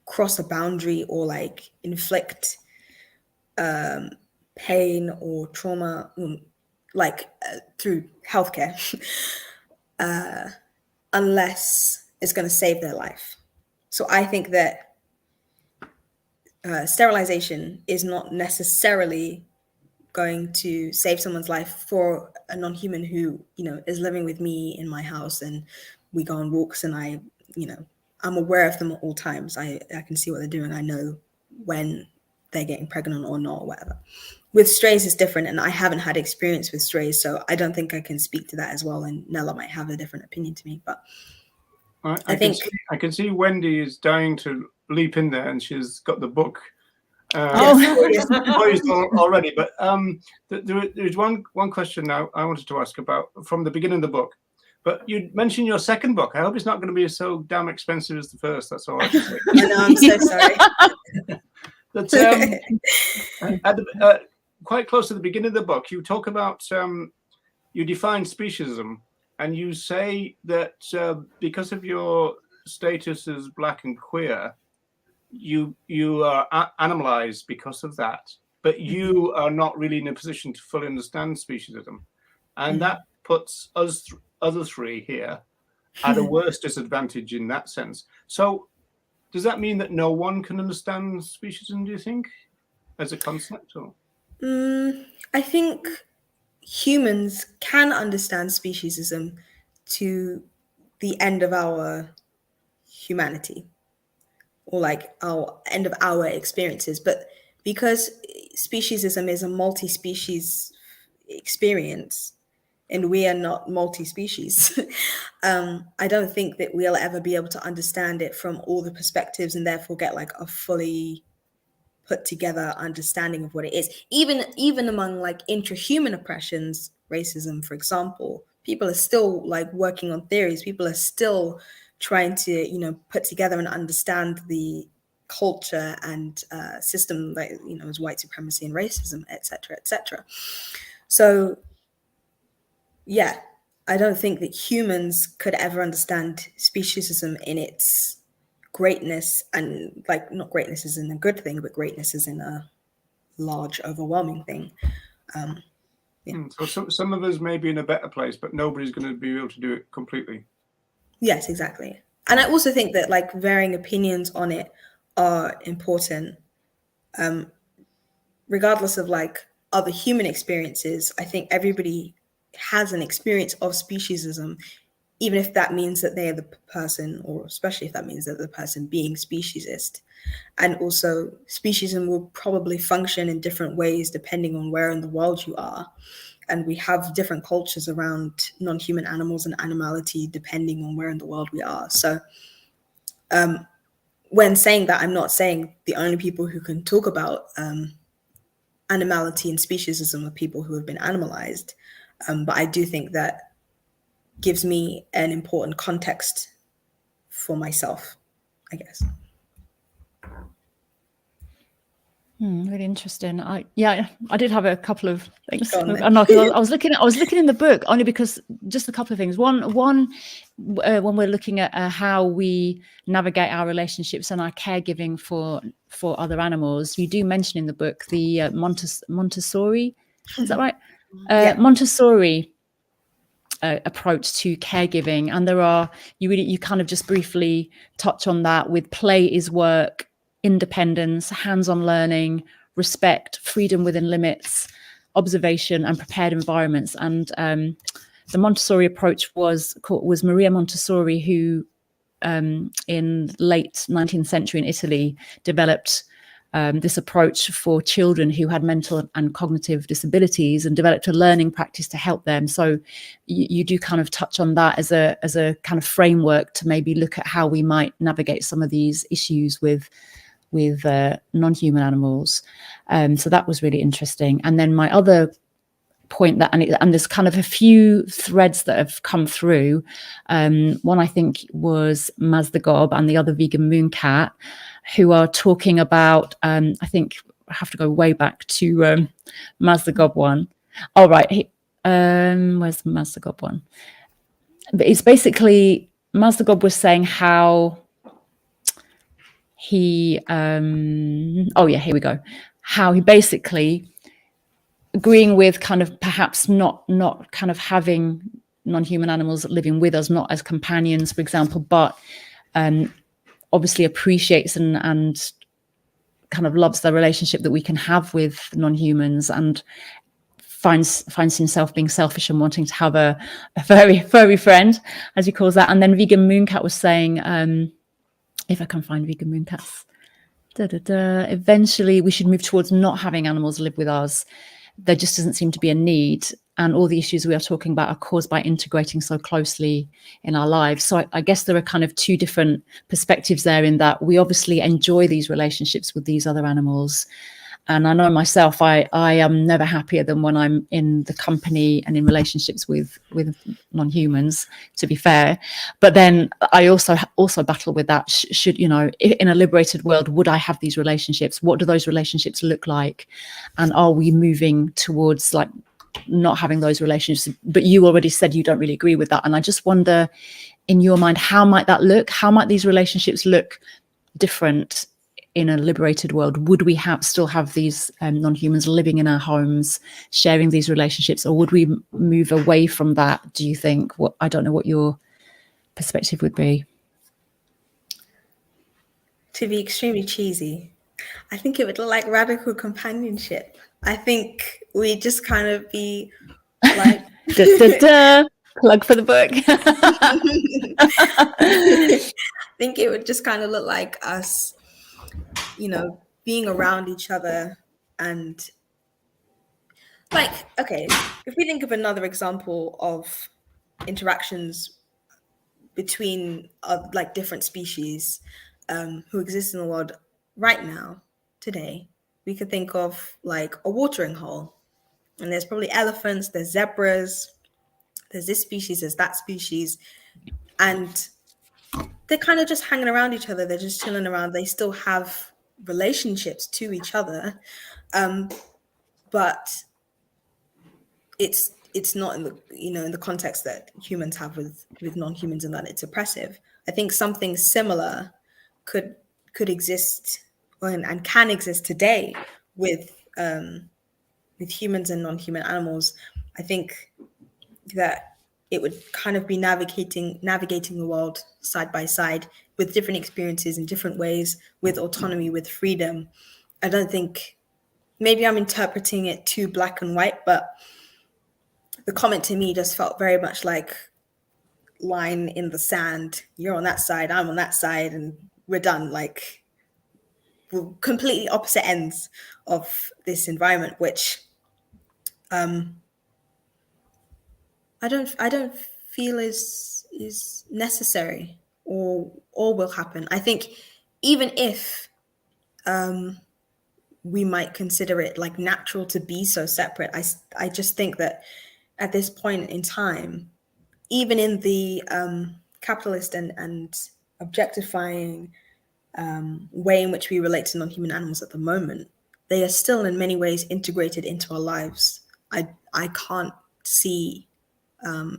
cross a boundary or like inflict pain or trauma through healthcare unless it's going to save their life. So I think that sterilization is not necessarily going to save someone's life for a non-human who, is living with me in my house, and we go on walks, and I'm aware of them at all times. I can see what they're doing. I know when they're getting pregnant or not, or whatever. With strays, it's different, and I haven't had experience with strays, so I don't think I can speak to that as well. And Nella might have a different opinion to me, but I think I can see Wendy is dying to leap in there, and she's got the book. Poised already, but there's one question now I wanted to ask about from the beginning of the book. But you mentioned your second book. I hope it's not going to be so damn expensive as the first. That's all I can say. I know, I'm so sorry. But quite close to the beginning of the book, you talk about you define speciesism, and you say that because of your status as Black and queer, you are animalized because of that, but you are not really in a position to fully understand speciesism, and that puts us other three here at a worse disadvantage in that sense. So does that mean that no one can understand speciesism, do you think, as a concept? Or I think humans can understand speciesism to the end of our humanity, or like our end of our experiences. But because speciesism is a multi-species experience, and we are not multi-species, I don't think that we'll ever be able to understand it from all the perspectives, and therefore get like a fully put together understanding of what it is. Even among like intrahuman oppressions, racism, for example, people are still like working on theories. People are still trying to, put together and understand the culture and system, like, as white supremacy and racism, etc., etc. So, yeah, I don't think that humans could ever understand speciesism in its greatness, and like, not greatness is in a good thing, but greatness is in a large, overwhelming thing. So some of us may be in a better place, but nobody's going to be able to do it completely. Yes, exactly. And I also think that like varying opinions on it are important. Regardless of like other human experiences, I think everybody has an experience of speciesism, even if that means that they are the person, or especially if that means that the person being speciesist. And also speciesism will probably function in different ways depending on where in the world you are. And we have different cultures around non-human animals and animality depending on where in the world we are. So when saying that, I'm not saying the only people who can talk about animality and speciesism are people who have been animalized. But I do think that gives me an important context for myself, I guess. Really interesting. I did have a couple of things. Go on, then. I know, 'cause I was looking in the book only because just a couple of things. One, when we're looking at how we navigate our relationships and our caregiving for other animals, you do mention in the book the Montessori. Is that right? Yeah. Montessori approach to caregiving, and you kind of just briefly touch on that with play is work, independence, hands-on learning, respect, freedom within limits, observation, and prepared environments. And the Montessori approach was Maria Montessori, who in late 19th century in Italy developed this approach for children who had mental and cognitive disabilities, and developed a learning practice to help them. So you do kind of touch on that as a kind of framework to maybe look at how we might navigate some of these issues with non-human animals. So that was really interesting. And then my other point and there's kind of a few threads that have come through. One I think was Maz the Gob and the other vegan mooncat, who are talking about, I think I have to go way back to Maz the Gob one. Oh, right. Where's the Maz the Gob one? But it's basically, Maz the Gob was saying how he, here we go. How he basically agreeing with kind of perhaps not kind of having non-human animals living with us, not as companions, for example, but obviously appreciates and kind of loves the relationship that we can have with non-humans, and finds himself being selfish and wanting to have a very furry friend, as he calls that. And then Vegan Mooncat was saying, if I can find Vegan Mooncat's Eventually, we should move towards not having animals live with us. There just doesn't seem to be a need. And all the issues we are talking about are caused by integrating so closely in our lives. So I guess there are kind of two different perspectives there, in that we obviously enjoy these relationships with these other animals. And I know myself, I am never happier than when I'm in the company and in relationships with non-humans, to be fair. But then I also battle with that. Should, you know, in a liberated world, would I have these relationships? What do those relationships look like? And are we moving towards like not having those relationships? But you already said you don't really agree with that. And I just wonder, in your mind, how might that look? How might these relationships look different in a liberated world? Would we still have these non-humans living in our homes, sharing these relationships, or would we move away from that, do you think? I don't know what your perspective would be. To be extremely cheesy, I think it would look like Radical Companionship. I think we just kind of be like plug for the book. I think it would just kind of look like us, you know, being around each other. And like, okay, if we think of another example of interactions between like different species who exist in the world right now, today, we could think of like a watering hole. And there's probably elephants, there's zebras, there's this species, there's that species. And they're kind of just hanging around each other. They're just chilling around. They still have relationships to each other. But it's not in the, you know, in the context that humans have with non-humans, and that it's oppressive. I think something similar could exist and can exist today with humans and non-human animals. I think that it would kind of be navigating the world side by side with different experiences in different ways, with autonomy, with freedom. I don't think, maybe I'm interpreting it too black and white, but the comment to me just felt very much like line in the sand. You're on that side, I'm on that side, and we're done. Like, we're completely opposite ends of this environment, which I don't feel is necessary or will happen. I think even if we might consider it like natural to be so separate, I just think that at this point in time, even in the capitalist and objectifying way in which we relate to non-human animals at the moment, they are still in many ways integrated into our lives. I can't see a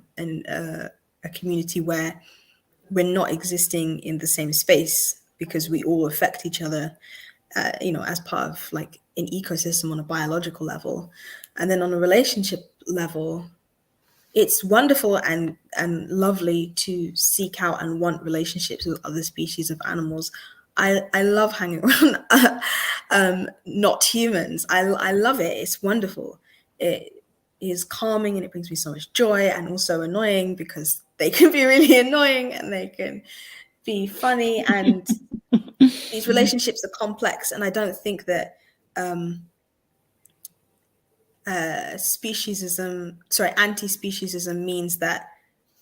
community where we're not existing in the same space, because we all affect each other, you know, as part of like an ecosystem on a biological level. And then on a relationship level, it's wonderful and lovely to seek out and want relationships with other species of animals. I love hanging around not humans. I love it. It's wonderful. It is calming and it brings me so much joy, and also annoying, because they can be really annoying and they can be funny, and these relationships are complex. And I don't think that anti-speciesism means that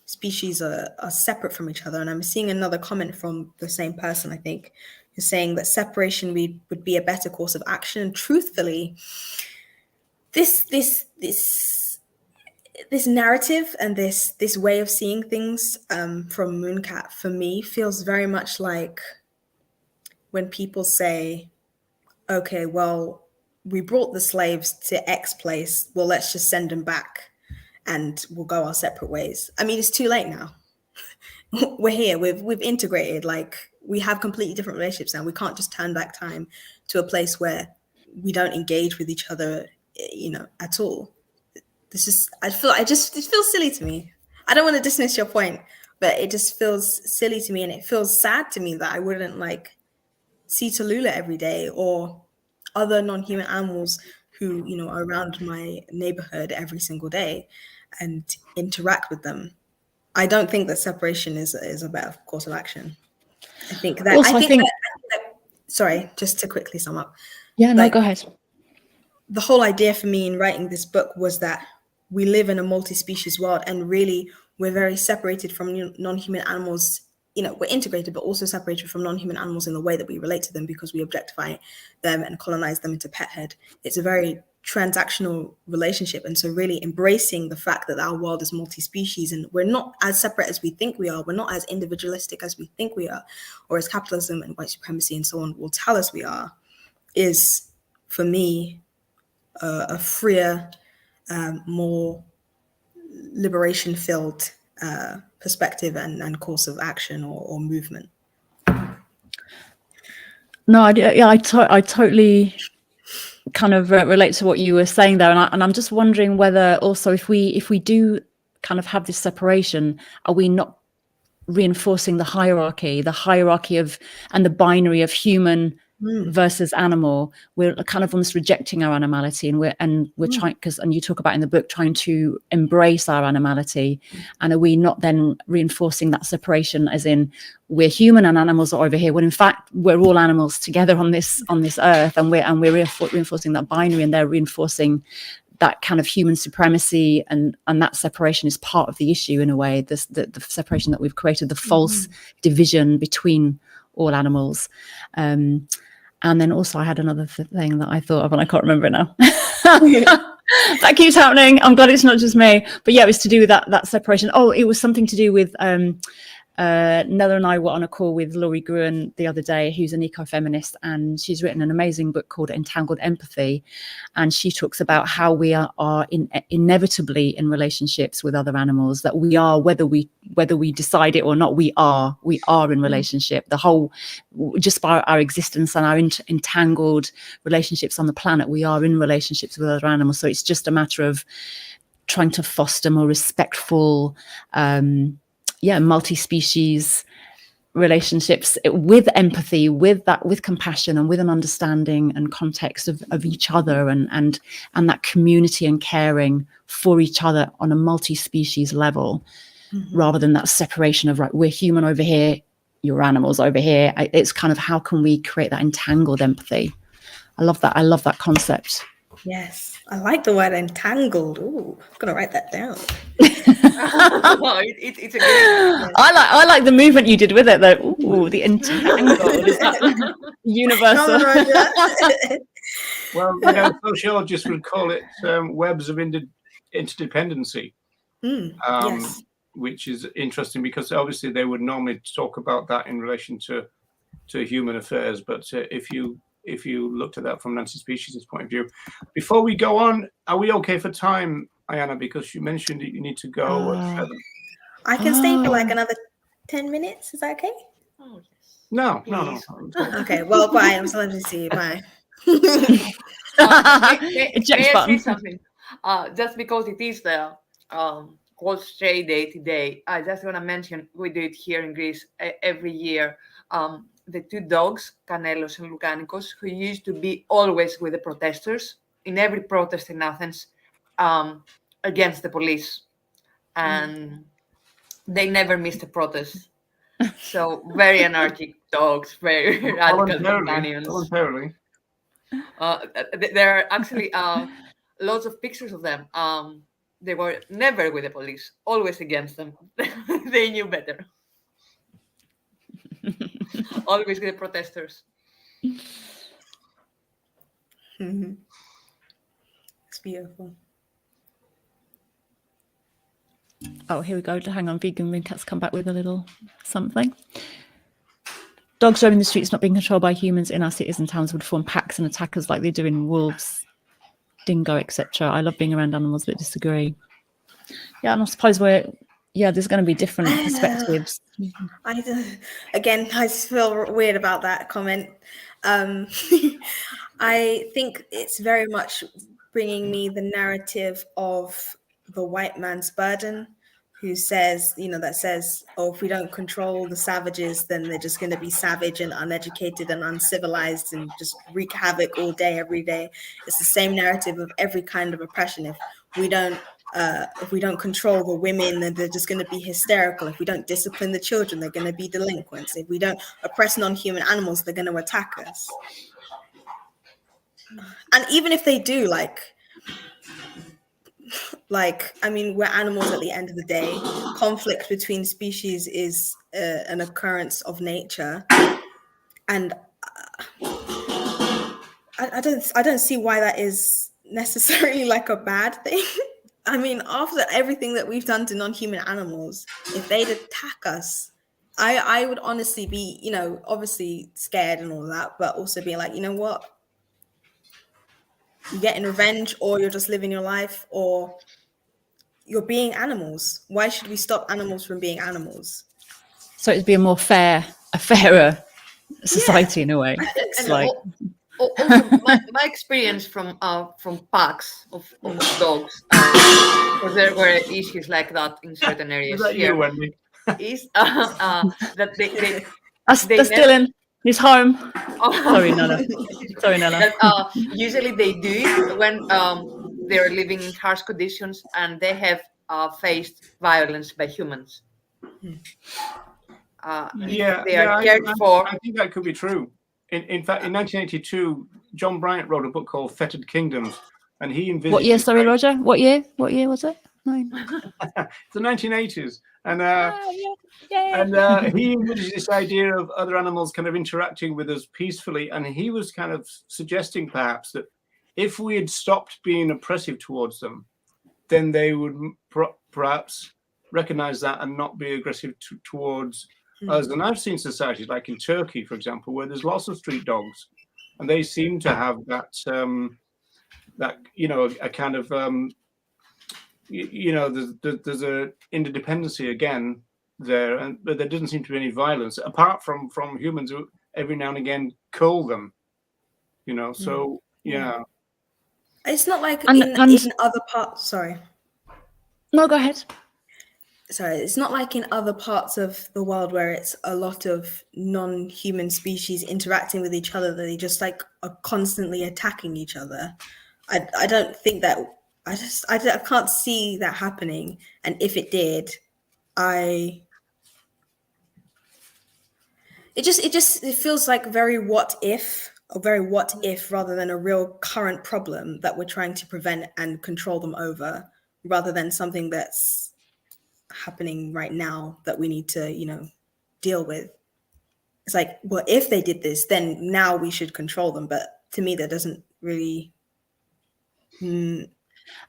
species are separate from each other. And I'm seeing another comment from the same person, I think, who's saying that separation would be a better course of action. And truthfully, this narrative and this way of seeing things from Mooncat, for me, feels very much like when people say, okay, well, we brought the slaves to X place, well, let's just send them back and we'll go our separate ways. I mean, it's too late now. We're here, we've integrated, like, we have completely different relationships now. We can't just turn back time to a place where we don't engage with each other, you know, at all. It feels silly to me. I don't want to dismiss your point, but it just feels silly to me, and it feels sad to me that I wouldn't like see Tallulah every day, or other non-human animals who, you know, are around my neighborhood every single day, and interact with them. I don't think that separation is a better course of action. I think that sorry, just to quickly sum up. Yeah, no, Like, go ahead. The whole idea for me in writing this book was that we live in a multi-species world, and really we're very separated from non-human animals. You know, we're integrated, but also separated from non-human animals in the way that we relate to them, because we objectify them and colonize them into pethood. It's a very transactional relationship. And so really embracing the fact that our world is multi-species and we're not as separate as we think we are, we're not as individualistic as we think we are, or as capitalism and white supremacy and so on will tell us we are, is for me a freer, more liberation-filled perspective and course of action or movement. No, I totally kind of relate to what you were saying there, and I'm just wondering whether also if we do kind of have this separation, are we not reinforcing the hierarchy of and the binary of human versus animal? We're kind of almost rejecting our animality, and we're trying, and you talk about in the book trying to embrace our animality, and are we not then reinforcing that separation, as in we're human and animals are over here, when in fact we're all animals together on this earth, and we're reinforcing that binary, and they're reinforcing that kind of human supremacy, and that separation is part of the issue in a way. The separation that we've created, the false division between all animals. And then also I had another thing that I thought of and I can't remember it now. That keeps happening. I'm glad it's not just me. But yeah, it was to do with that separation. Oh, it was something to do with Nella and I were on a call with Laurie Gruen the other day, who's an eco-feminist, and she's written an amazing book called Entangled Empathy, and she talks about how we are inevitably in relationships with other animals, that we are, whether we decide it or not, we are in relationship. The whole, just by our existence and our entangled relationships on the planet, we are in relationships with other animals. So it's just a matter of trying to foster more respectful multi-species relationships with empathy, with compassion, and with an understanding and context of each other, and that community and caring for each other on a multi-species level, rather than that separation of, right, we're human over here, you're animals over here. It's kind of, how can we create that entangled empathy? I love that concept. Yes, I like the word entangled. Ooh, I'm gonna write that down. It's a good. I like the movement you did with it, though. Ooh, the entangled. Is that universal? Well, sociologists would call it webs of interdependency, Yes. which is interesting, because obviously they would normally talk about that in relation to human affairs. But if you looked at that from Nancy Species's point of view. Before we go on, are we okay for time, Aiyana? Because you mentioned that you need to go at 7. I can stay for like another 10 minutes. Is that okay? Oh, yes. No. Okay, well, bye. I'm so happy to see you. Bye. Eject button. Something. Just because it is the World Stray Day today, I just want to mention we do it here in Greece every year. The 2 dogs, Canellos and Lucanicos, who used to be always with the protesters in every protest in Athens against the police, and they never missed a protest. So very anarchic dogs, very radical companions. Voluntarily. There are actually lots of pictures of them. They were never with the police, always against them. They knew better. Always with the protesters. It's beautiful. Oh, here we go. Hang on, Vegan Mooncat's come back with a little something. Dogs roaming the streets, not being controlled by humans in our cities and towns, would form packs and attack us like they do in wolves, dingo, etc. I love being around animals, but disagree. Yeah, and I suppose there's going to be different perspectives. I just feel weird about that comment. I think it's very much bringing me the narrative of the white man's burden, who says, oh, if we don't control the savages, then they're just going to be savage and uneducated and uncivilized and just wreak havoc all day, every day. It's the same narrative of every kind of oppression. If we don't if we don't control the women, then they're just going to be hysterical. If we don't discipline the children, they're going to be delinquents. If we don't oppress non-human animals, they're going to attack us. And even if they do, I mean, we're animals at the end of the day. Conflict between species is an occurrence of nature, and I don't see why that is necessarily like a bad thing. I mean, after everything that we've done to non-human animals, if they'd attack us, I would honestly be, you know, obviously scared and all that, but also be like, you know what? You're getting revenge, or you're just living your life, or you're being animals. Why should we stop animals from being animals? So it'd be a fairer society in a way. It's And like, also, my experience from packs of dogs, because there were issues like that in certain areas. Is that here, you, Wendy? is that they That's Dylan. He's home. Oh, Sorry, Nana. Sorry, Nana. That, usually they do it when they're living in harsh conditions and they have faced violence by humans. Yeah, they are cared for. I think that could be true. In fact, in 1982, John Bryant wrote a book called Fetid Kingdoms, and he envisaged... What year, sorry, Roger? What year? What year was it? It's the 1980s. And he envisaged this idea of other animals kind of interacting with us peacefully. And he was kind of suggesting perhaps that if we had stopped being oppressive towards them, then they would perhaps recognize that and not be aggressive towards us. And I've seen societies like in Turkey, for example, where there's lots of street dogs, and they seem to have that, you know, a kind of, you know, there's a interdependency again there, but there doesn't seem to be any violence apart from humans who every now and again cull them, you know. So yeah, it's not like in other parts. Sorry. No, go ahead. Sorry, it's not like in other parts of the world where it's a lot of non-human species interacting with each other that they just like are constantly attacking each other. I don't think that, I can't see that happening. And if it did, it feels like very what if rather than a real current problem that we're trying to prevent and control them over, rather than something that's happening right now that we need to, you know, deal with. It's like, well, if they did this, then now we should control them. But to me, that doesn't really and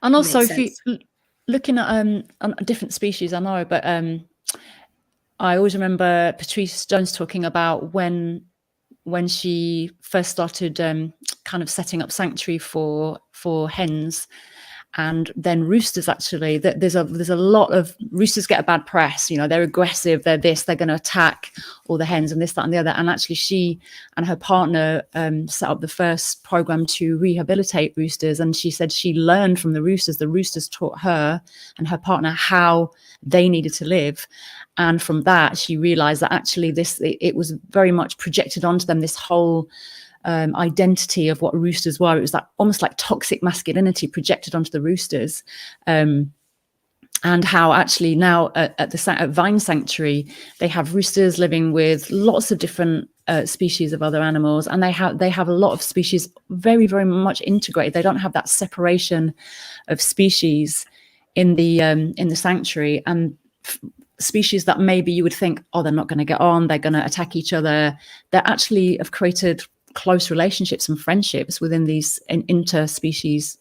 also make if you looking at different species, I know, but I always remember Patrice Jones talking about when she first started kind of setting up sanctuary for hens and then roosters. Actually, there's a lot of roosters get a bad press, you know, they're aggressive, they're going to attack all the hens and this, that and the other. And actually she and her partner set up the first program to rehabilitate roosters, and she said she learned from the roosters taught her and her partner how they needed to live. And from that she realized that actually it was very much projected onto them, this whole identity of what roosters were. It was that almost like toxic masculinity projected onto the roosters, and how actually now at Vine Sanctuary they have roosters living with lots of different species of other animals, and they have a lot of species very, very much integrated. They don't have that separation of species in the sanctuary, and species that maybe you would think, oh, they're not going to get on, they're going to attack each other, they actually have created close relationships and friendships within these interspecies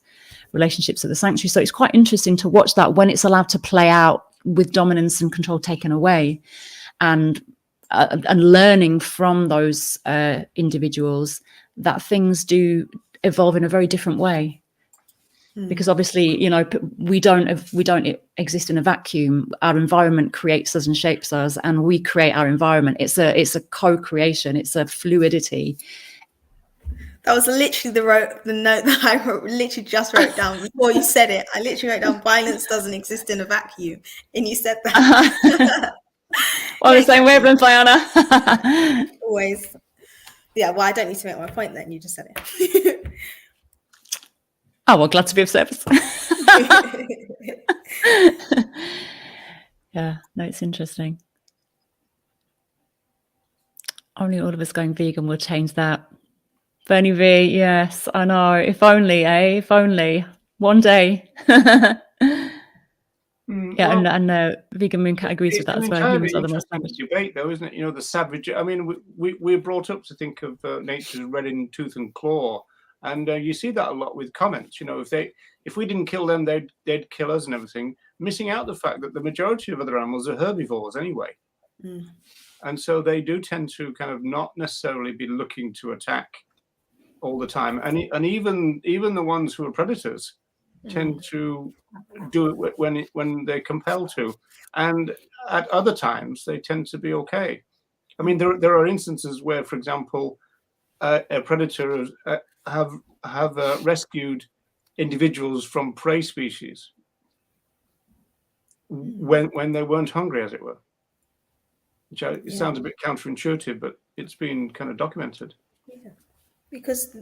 relationships at the sanctuary. So it's quite interesting to watch that when it's allowed to play out with dominance and control taken away, and learning from those individuals that things do evolve in a very different way. Because obviously, you know, we don't exist in a vacuum. Our environment creates us and shapes us, and we create our environment. It's a co-creation. It's a fluidity. That was literally the note that I literally just wrote down before you said it. I literally wrote down violence doesn't exist in a vacuum, and you said that. Well, the same wavelength, Aiyana. Always. Yeah. Well, I don't need to make my point then. You just said it. Oh, well, glad to be of service. Yeah, no, it's interesting. Only all of us going vegan will change that. Bernie V, yes, I know. If only, eh? If only. One day. Yeah, Well, and Vegan Mooncat agrees with it's that an as well. entirely Humans are the most interesting savage. debate, though, isn't it? You know, the savage. I mean, we're brought up to think of nature as red in tooth and claw, and you see that a lot with comments. You know, if we didn't kill them, they'd kill us and everything, missing out the fact that the majority of other animals are herbivores anyway, and so they do tend to kind of not necessarily be looking to attack all the time, and even the ones who are predators tend to do it when they're compelled to, and at other times they tend to be okay. I mean, there are instances where, for example, a predator have rescued individuals from prey species when they weren't hungry, as it were. Which it sounds a bit counterintuitive, but it's been kind of documented. Yeah, because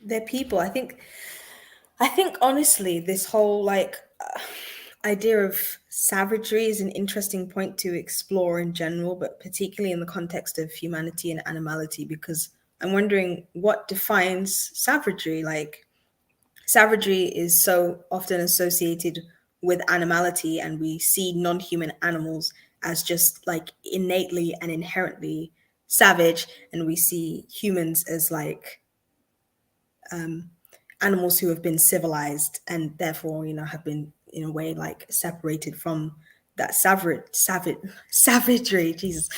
they're people. I think honestly, this whole idea of savagery is an interesting point to explore in general, but particularly in the context of humanity and animality, because I'm wondering what defines savagery. Like, savagery is so often associated with animality, and we see non-human animals as just like innately and inherently savage, and we see humans as like animals who have been civilized and therefore have been in a way like separated from that savagery. Jesus.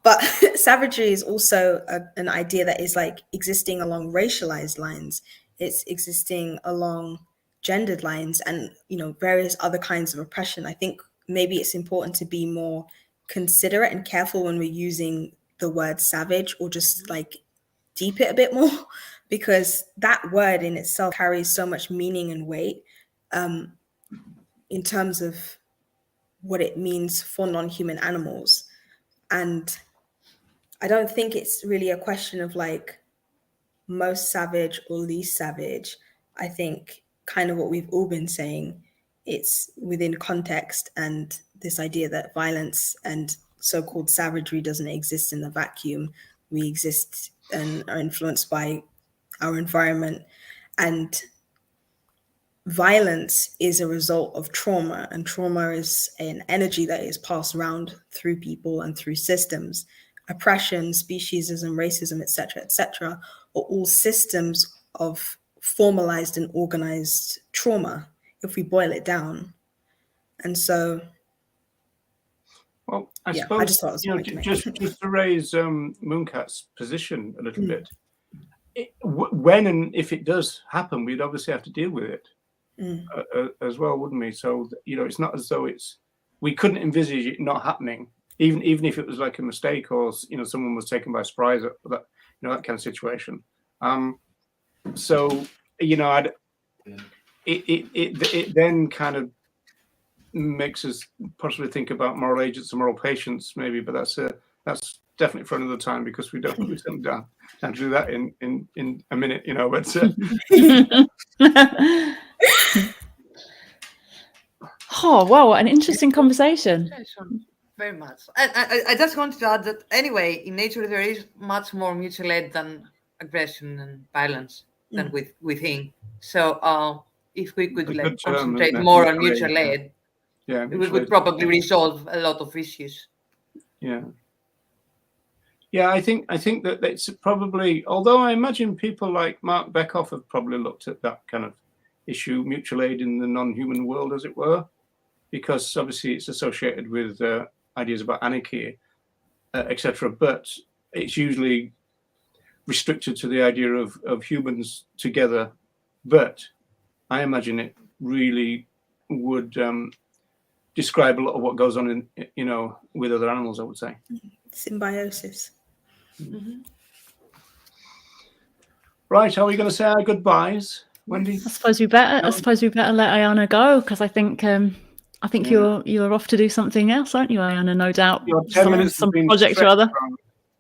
But savagery is also an idea that is like existing along racialized lines. It's existing along gendered lines and various other kinds of oppression. I think maybe it's important to be more considerate and careful when we're using the word savage, or just like deep it a bit more, because that word in itself carries so much meaning and weight in terms of what it means for non-human animals. And I don't think it's really a question of like most savage or least savage. I think kind of what we've all been saying, it's within context, and this idea that violence and so-called savagery doesn't exist in a vacuum. We exist and are influenced by our environment, and violence is a result of trauma, and trauma is an energy that is passed around through people and through systems. Oppression, speciesism, racism, etc., are all systems of formalized and organized trauma, if we boil it down. And so, well, I I suppose just thought it was just to raise Mooncat's position a little bit. When and if it does happen, we'd obviously have to deal with it as well, wouldn't we? So it's not as though we couldn't envisage it not happening, even if it was like a mistake, or someone was taken by surprise, that that kind of situation. So it then kind of makes us possibly think about moral agents and moral patients, maybe, but that's definitely for another time, because we certainly don't have to do that in a minute, but oh wow, what an interesting conversation. Very much. I just wanted to add that anyway, in nature there is much more mutual aid than aggression and violence than within. So if we could concentrate more on mutual aid, we could probably resolve a lot of issues. Yeah, I think that it's probably, although I imagine people like Mark Beckhoff have probably looked at that kind of issue, mutual aid in the non-human world, as it were, because obviously it's associated with ideas about anarchy, etc. But it's usually restricted to the idea of humans together. But I imagine it really would describe a lot of what goes on in with other animals, I would say. Symbiosis. Right, are we going to say our goodbyes, Wendy? I suppose we better let Aiyana go, because I think you're off to do something else, aren't you, Aiyana? No doubt, some project or other.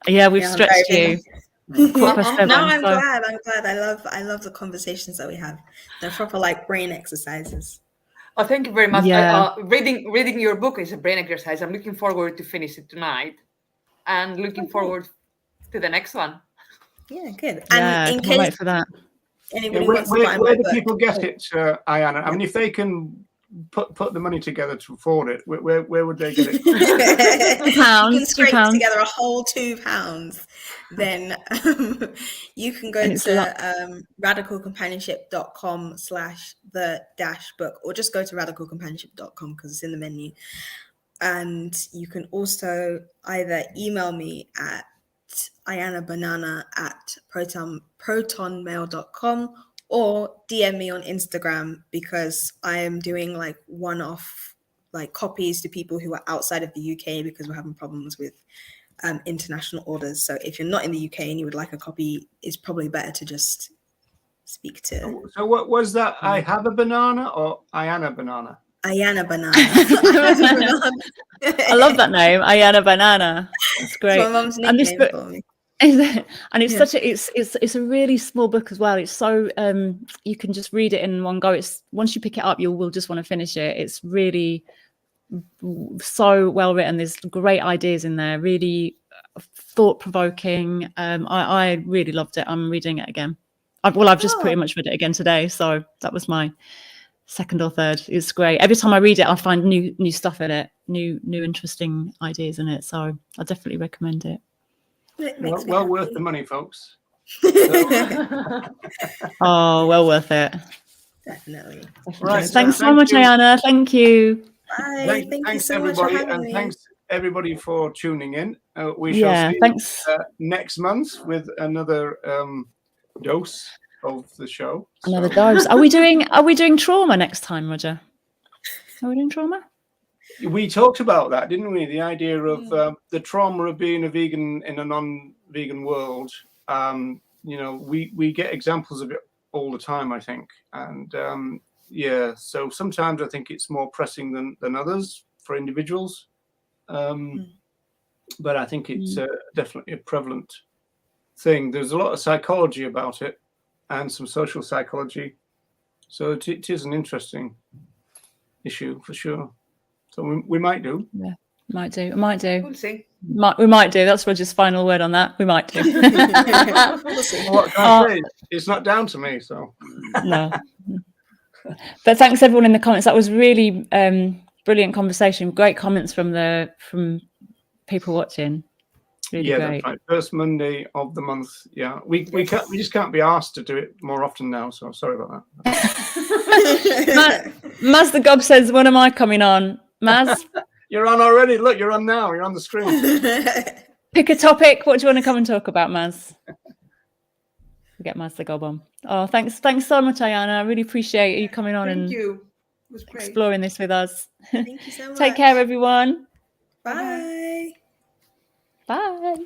Yeah, we've stretched you. No, I'm glad. I love the conversations that we have. They're proper like brain exercises. Oh, thank you very much. Yeah. Reading your book is a brain exercise. I'm looking forward to finish it tonight, and looking forward to the next one. Yeah, good. Yeah, And in can't wait case for that. anybody where wants to buy my where do book, people get it, Aiyana? I mean, if they can put the money together to afford it, where would they get it? you £2, can scrape £2. together a whole £2, then you can go And it's to radicalcompanionship.com/the-book, or just go to radicalcompanionship.com because it's in the menu. And you can also either email me at aiyanabanana@protonmail.com or DM me on Instagram, because I am doing like one-off like copies to people who are outside of the UK, because we're having problems with international orders. So if you're not in the UK and you would like a copy, it's probably better to just speak to. So what was that? I have a banana or Aiyana banana? Aiyana Banana. I love that name, Aiyana Banana. It's great. It's my mum's And this nickname book, for me. and it's Yeah. such a it's a really small book as well. It's so you can just read it in one go. It's once you pick it up, you will just want to finish it. It's really so well written. There's great ideas in there, really thought-provoking. I really loved it. I'm reading it again. I've just pretty much read it again today, so that was my second or third. It's great. Every time I read it, I find new stuff in it, new interesting ideas in it. So I definitely recommend it. Well worth the money, folks. Oh, well worth it. Definitely. Right. Thanks so much, Aiyana. Thank you. Bye. Thank you so much for everybody, having and me. thanks everybody for tuning in. We shall see Thanks. you next month with another dose of the show. Another dose. Are we doing trauma next time, Roger? Are we doing trauma? We talked about that, didn't we? The idea of the trauma of being a vegan in a non-vegan world. You know, we get examples of it all the time, I think, and yeah. So sometimes I think it's more pressing than others for individuals, but I think it's definitely a prevalent thing. There's a lot of psychology about it, and some social psychology. So it is an interesting issue for sure. So we might do. Yeah, might do. We'll see. We might do. That's Roger's final word on that. We might do. We'll see. Well, what can I say? It's not down to me, so. No. But thanks everyone in the comments. That was really brilliant conversation. Great comments from people watching. Really Yeah, great. that's right. First Monday of the month. Yeah, we just can't be asked to do it more often now. So sorry about that. Maz the Gob says, "When am I coming on?" Maz, You're on already. Look, you're on now. You're on the screen. pick a topic. What do you want to come and talk about, Maz? We'll get Maz the Gob on. Oh, thanks so much, Aiyana. I really appreciate you coming on Thank you. It was great. exploring this with us. Thank you so much. Take care, everyone. Bye. Bye.